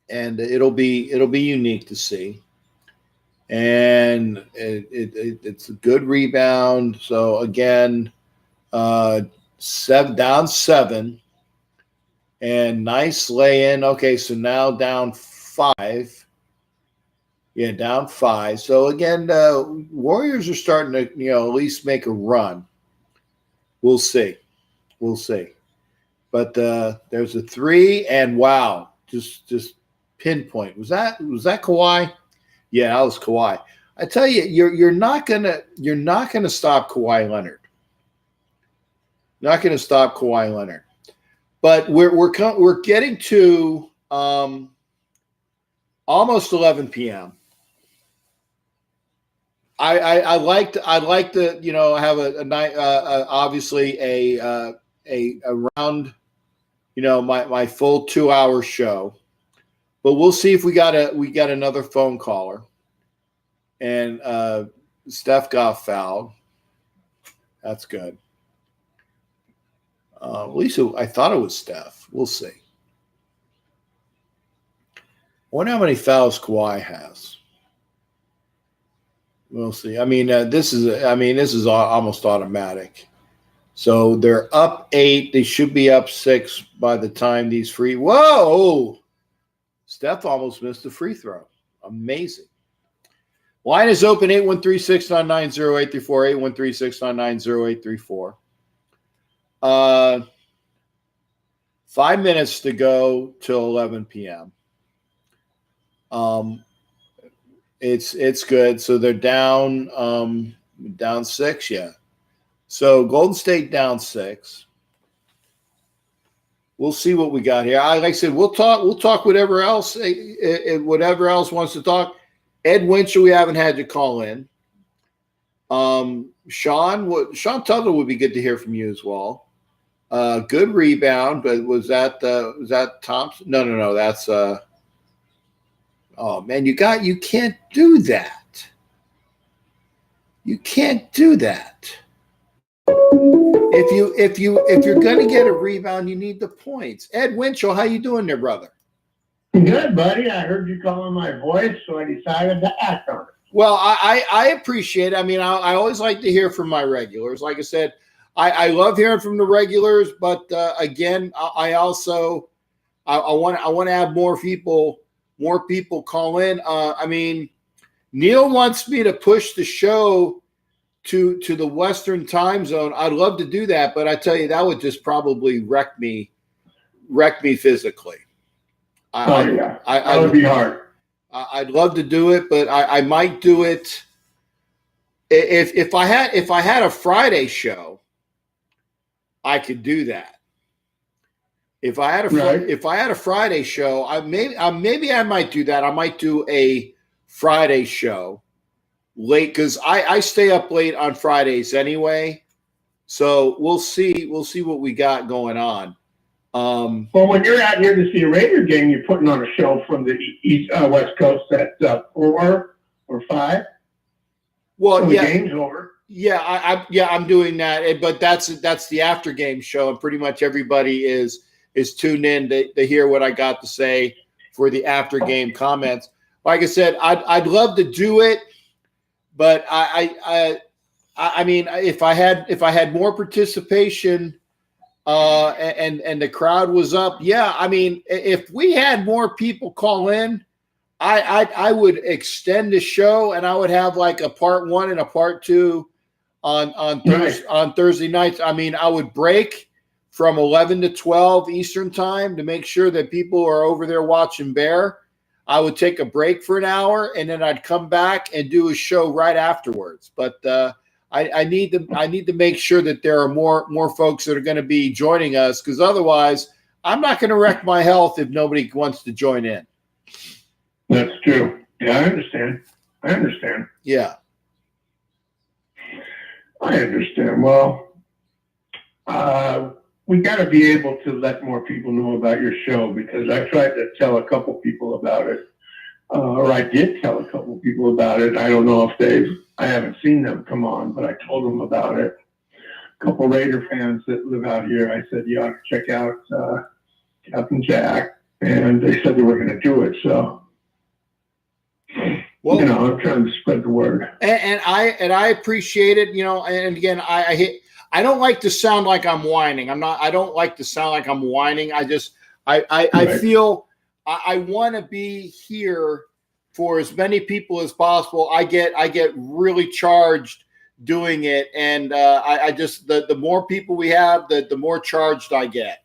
And it'll be unique to see. And it's a good rebound. So again, down 7, and nice lay-in. Okay, so now down 5. Yeah, down 5. So again, Warriors are starting to at least make a run. We'll see. But there's a 3, and wow, just pinpoint. Was that Kawhi? Yeah, that was Kawhi. I tell you, you're not gonna stop Kawhi Leonard. Not gonna stop Kawhi Leonard. But we're getting to almost 11 p.m. I like to have a night obviously a round my full 2-hour show, but we'll see if we got another phone caller, and Steph got fouled. That's good. At least I thought it was Steph. We'll see. I wonder how many fouls Kawhi has. We'll see. I mean, this is almost automatic. So they're up 8. They should be up 6 by the time these free. Whoa! Steph almost missed a free throw. Amazing. Line is open 813-699-0834. 813-699-0834. 5 minutes to go till 11 p.m. It's good. So they're down 6, yeah. So Golden State down 6. We'll see what we got here. Like I said, we'll talk whatever else wants to talk. Ed Winchell, we haven't had you call in. Sean Tuttle would be good to hear from you as well. Good rebound, but was that Thompson? No. That's oh man, you can't do that. You can't do that. If you're gonna get a rebound, you need the points. Ed Winchell, how you doing there, brother? Good, buddy. I heard you calling my voice, so I decided to act on it. Well, I appreciate it. I mean, I always like to hear from my regulars. Like I said, I love hearing from the regulars, but again, I also want to have more people call in. I mean, Neil wants me to push the show to the Western time zone. I'd love to do that, but I tell you, that would just probably wreck me physically. That would be hard. I'd love to do it, but I might do it if I had a Friday show. I could do that. If I had a Friday show, maybe I might do that. I might do a Friday show late because I stay up late on Fridays anyway. So we'll see what we got going on. Well, when you're out here to see a Raider game, you're putting on a show from the West Coast at 4 or 5. Well, the game's over. Yeah, I'm doing that, but that's the after game show, and pretty much everybody is tuned in to hear what I got to say for the after game comments. Like I said, I'd love to do it, but I mean, if I had more participation. And the crowd was up. Yeah, I mean, if we had more people call in, I would extend the show, and I would have like a part 1 and a part 2 on Thursday nights. I mean, I would break from 11 to 12 Eastern time to make sure that people are over there watching Bear. I would take a break for an hour, and then I'd come back and do a show right afterwards. But I need to make sure that there are more folks that are going to be joining us, because otherwise I'm not going to wreck my health if nobody wants to join in. That's true. Yeah, I understand. Yeah. I understand. Well, we got to be able to let more people know about your show, because I tried to tell a couple people about it. Or I did tell a couple people about it. I don't know if I haven't seen them come on, but I told them about it. A couple Raider fans that live out here, I said, you ought to check out Captain Jack. And they said they were going to do it. So, well, I'm trying to spread the word. And I appreciate it, and again, I don't like to sound like I'm whining. I don't like to sound like I'm whining. I feel I want to be here for as many people as possible. I get really charged doing it, and I just the more people we have, the more charged I get.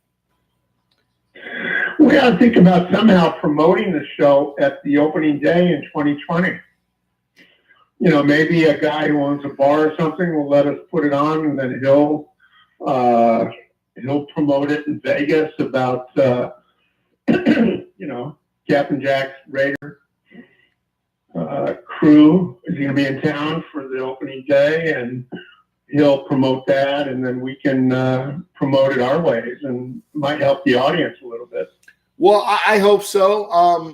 We ought to think about somehow promoting the show at the opening day in 2020. Maybe a guy who owns a bar or something will let us put it on, and then he'll promote it in Vegas about Captain Jack's Raider crew is going to be in town for the opening day, and he'll promote that, and then we can promote it our ways, and might help the audience a little bit. Well, I hope so.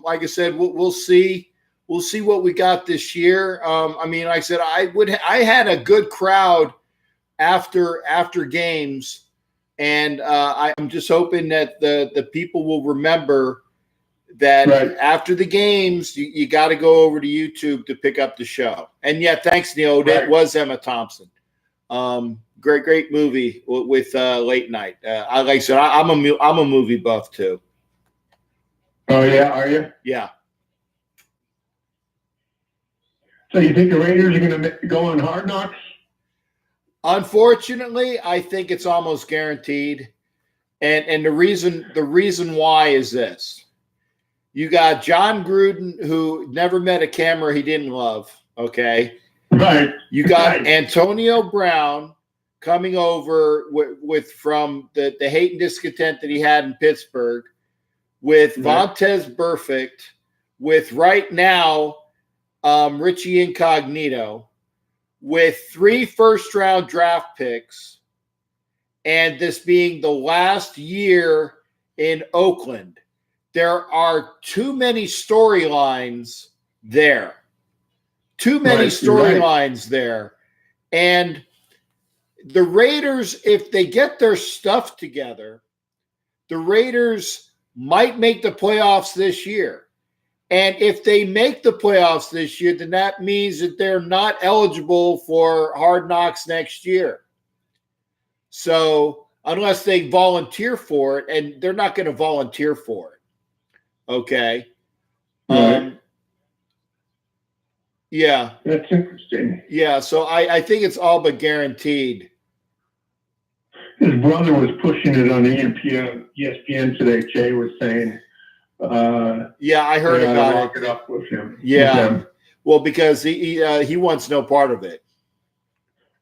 Like I said, we'll see. We'll see what we got this year. I mean, like I said, I had a good crowd after games, and I'm just hoping that the people will remember that after the games, you got to go over to YouTube to pick up the show. And yeah, thanks, Neil. That was Emma Thompson. Great movie with Late Night. Like I said, I'm a movie buff too. Oh yeah, are you? Yeah. So you think the Raiders are going to go on Hard Knocks? Unfortunately, I think it's almost guaranteed. And the reason why is this. You got John Gruden, who never met a camera he didn't love, okay? Right. You got Antonio Brown coming over with from the hate and discontent that he had in Pittsburgh, with Vontaze Burfict, with right now Richie Incognito, with 3 first-round draft picks, and this being the last year in Oakland. There are too many storylines there. Too many storylines there. And the Raiders, if they get their stuff together, the Raiders might make the playoffs this year. And if they make the playoffs this year, then that means that they're not eligible for Hard Knocks next year. So unless they volunteer for it, and they're not going to volunteer for it. Okay. Yeah. That's interesting. Yeah. So I think it's all but guaranteed. His brother was pushing it on ESPN today. Jay was saying, yeah, I heard about lock it up with him. Yeah. Well, because he wants no part of it.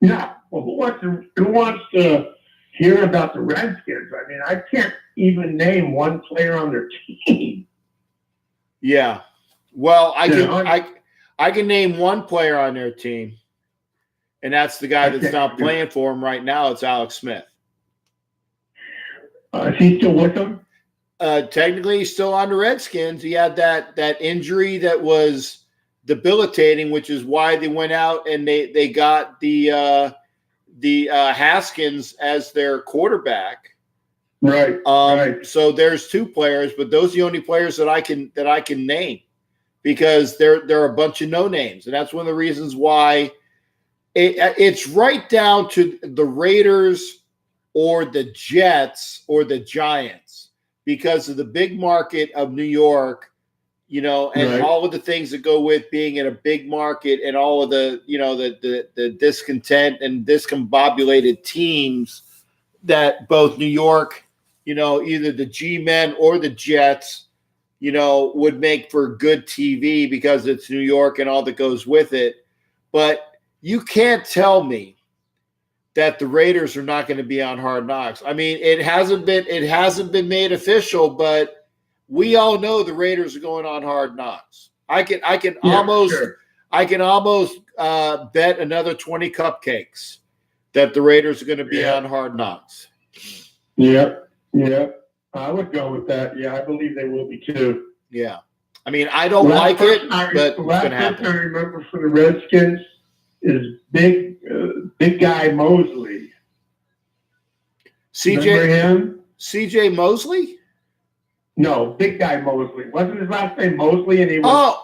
Yeah. Well, who wants to hear about the Redskins? I mean, I can't even name one player on their team. Yeah. Well, I can name one player on their team, and that's the guy that's not playing for him right now. It's Alex Smith. Is he still with them? Technically, he's still on the Redskins. He had that injury that was debilitating, which is why they went out and they got the Haskins as their quarterback. Right. So there's 2 players, but those are the only players that I can name, because they're a bunch of no names, and that's one of the reasons why it's right down to the Raiders or the Jets or the Giants, because of the big market of New York, and all of the things that go with being in a big market, and all of the the discontent and discombobulated teams that both New York, either the G-Men or the Jets, would make for good TV because it's New York and all that goes with it. But you can't tell me that the Raiders are not going to be on Hard Knocks. I mean, it hasn't been made official, but we all know the Raiders are going on Hard Knocks. I can almost bet another 20 cupcakes that the Raiders are going to be on Hard Knocks. Yep. I would go with that. Yeah, I believe they will be too. Yeah. I mean, I don't like it, but it's going to happen. I remember for the Redskins is big guy Mosley. CJ Mosley? No, big guy Mosley. Wasn't his last name Mosley? And he was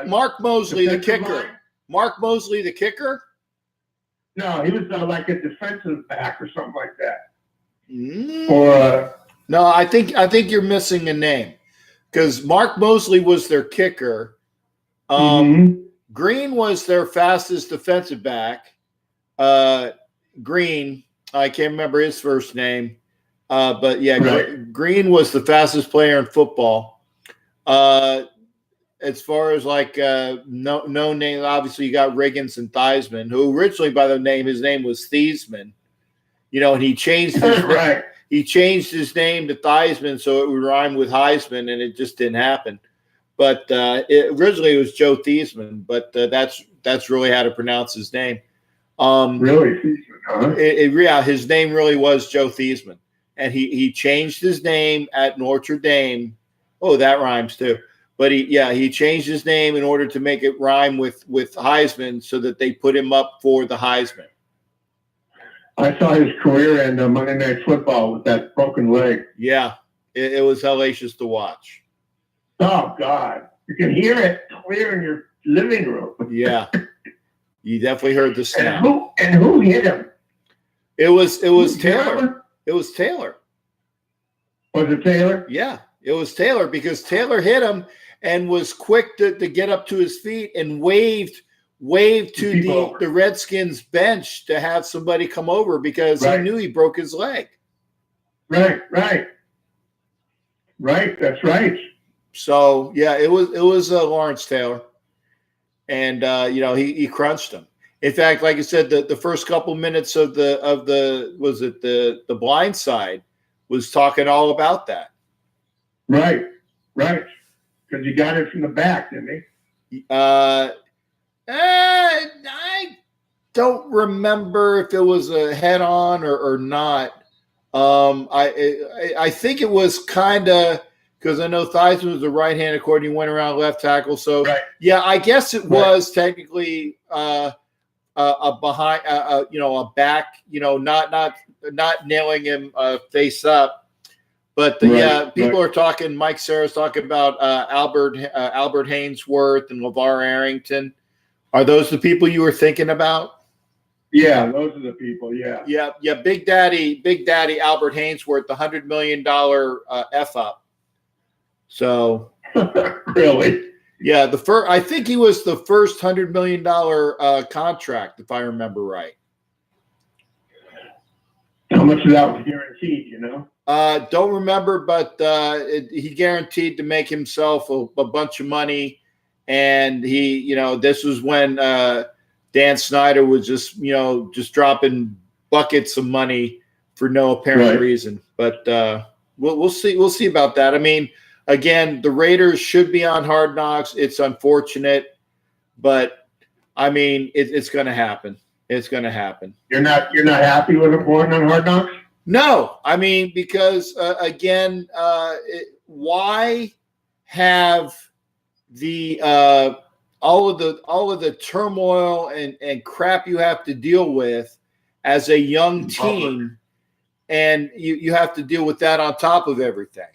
Mark Mosley, the kicker. Line? Mark Mosley, the kicker? No, he was like a defensive back or something like that. No, I think you're missing a name, because Mark Mosley was their kicker. Green was their fastest defensive back. Green, I can't remember his first name, but yeah, Green was the fastest player in football. As far as no name, obviously you got Riggins and Theismann, who originally his name was Thiesman. And he changed his name to Theismann so it would rhyme with Heisman, and it just didn't happen. But originally it was Joe Thiesman, but that's that's really how to pronounce his name. Really? Huh? Yeah, his name really was Joe Theismann. And he changed his name at Notre Dame. Oh, that rhymes too. But he changed his name in order to make it rhyme with Heisman so that they put him up for the Heisman. I saw his career end on Monday Night Football with that broken leg. Yeah, it was hellacious to watch. Oh, God. You can hear it clear in your living room. Yeah. You definitely heard the snap. And who hit him? It was Taylor. It was Taylor. Was it Taylor? Yeah, it was Taylor because Taylor hit him and was quick to get up to his feet and waved to the Redskins bench to have somebody come over because he knew he broke his leg. Right. That's right. So yeah, it was Lawrence Taylor, and he crunched him. In fact, like I said, the first couple minutes of the Blind Side was talking all about that. Right. Because he got it from the back, didn't he? I don't remember if it was a head-on or not. I think it was kind of because I know Theismann was a right-handed quarterback. He went around left tackle, so yeah, I guess it was technically a behind, a back, not nailing him face up. But people are talking. Mike Sarah's talking about Albert Hainsworth and LeVar Arrington. Are those the people you were thinking about? Yeah, those are the people. Yeah. Yeah. Big Daddy Albert Hainsworth, the $100 million F up. So really, yeah. I think he was the first $100 million contract, if I remember right. How much of that was guaranteed? Don't remember, but he guaranteed to make himself a bunch of money. And he, this was when Dan Snyder was just dropping buckets of money for no apparent reason. But we'll see. We'll see about that. I mean, again, the Raiders should be on Hard Knocks. It's unfortunate, but I mean, it's going to happen. It's going to happen. You're not happy with him going on Hard Knocks? No, I mean, because again, why have the all of the turmoil and crap you have to deal with as a young team, and you have to deal with that on top of everything.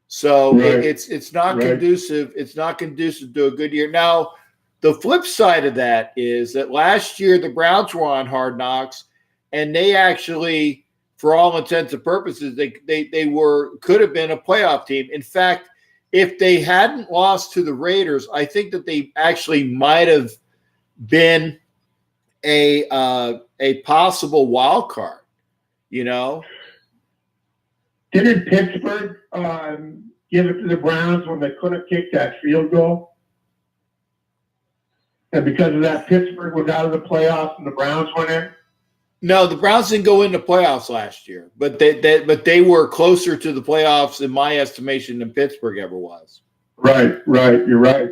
So it's not conducive. It's not conducive to a good year. Now, the flip side of that is that last year the Browns were on Hard Knocks, and they actually, for all intents and purposes, they could have been a playoff team. In fact, if they hadn't lost to the Raiders, I think that they actually might have been a possible wild card. Didn't Pittsburgh give it to the Browns when they couldn't kick that field goal? And because of that, Pittsburgh was out of the playoffs and the Browns went in? No, the Browns didn't go into playoffs last year, but they were closer to the playoffs in my estimation than Pittsburgh ever was. Right. You're right.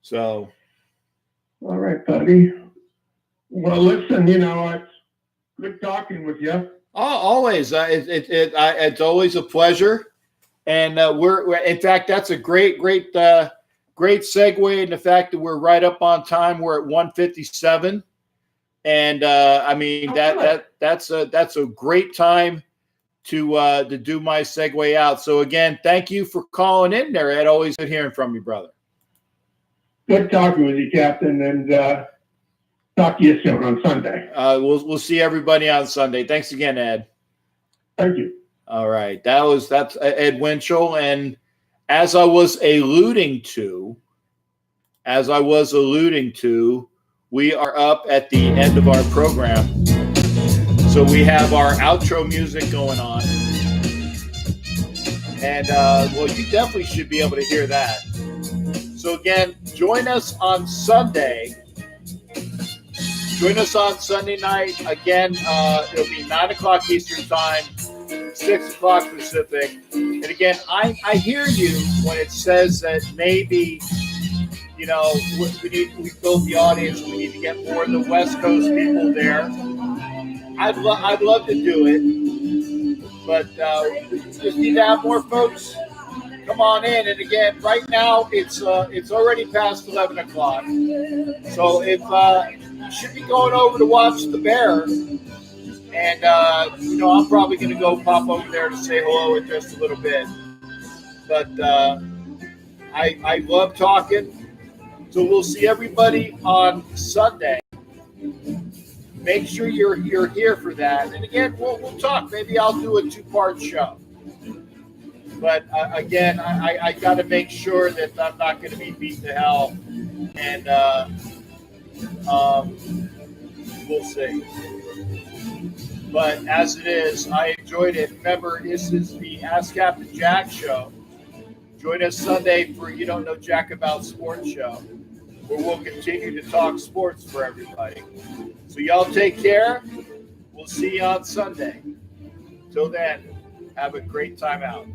So, all right, buddy. Well, listen, it's good talking with you. Oh, always. It's always a pleasure, and we're in fact that's a great segue in the fact that we're right up on time. We're at 1:57. And I mean that's a great time to do my segue out. So again, thank you for calling in there, Ed. Always good hearing from you, brother. Good talking with you, Captain, and talk to you soon on Sunday. We'll see everybody on Sunday. Thanks again, Ed. Thank you. All right, that's Ed Winchell, and as I was alluding to. We are up at the end of our program. So we have our outro music going on. And, you definitely should be able to hear that. So, again, join us on Sunday. Join us on Sunday night. Again, it'll be 9 o'clock Eastern Time, 6 o'clock Pacific. And, again, I hear you when it says that maybe you know, we built the audience. We need to get more of the West Coast people there. I'd love to do it, but we just need to have more folks come on in. And again, right now it's already past 11 o'clock. So if you should be going over to watch the Bear, and you know, I'm probably going to go pop over there to say hello in just a little bit. But I love talking. So we'll see everybody on Sunday. Make sure you're here for that. And again, we'll talk. Maybe I'll do a 2-part show. But again, I got to make sure that I'm not going to be beat to hell. And we'll see. But as it is, I enjoyed it. Remember, this is the Ask Captain Jack show. Join us Sunday for You Don't Know Jack About Sports show, where we'll continue to talk sports for everybody. So y'all take care. We'll see you on Sunday. Till then, have a great time out.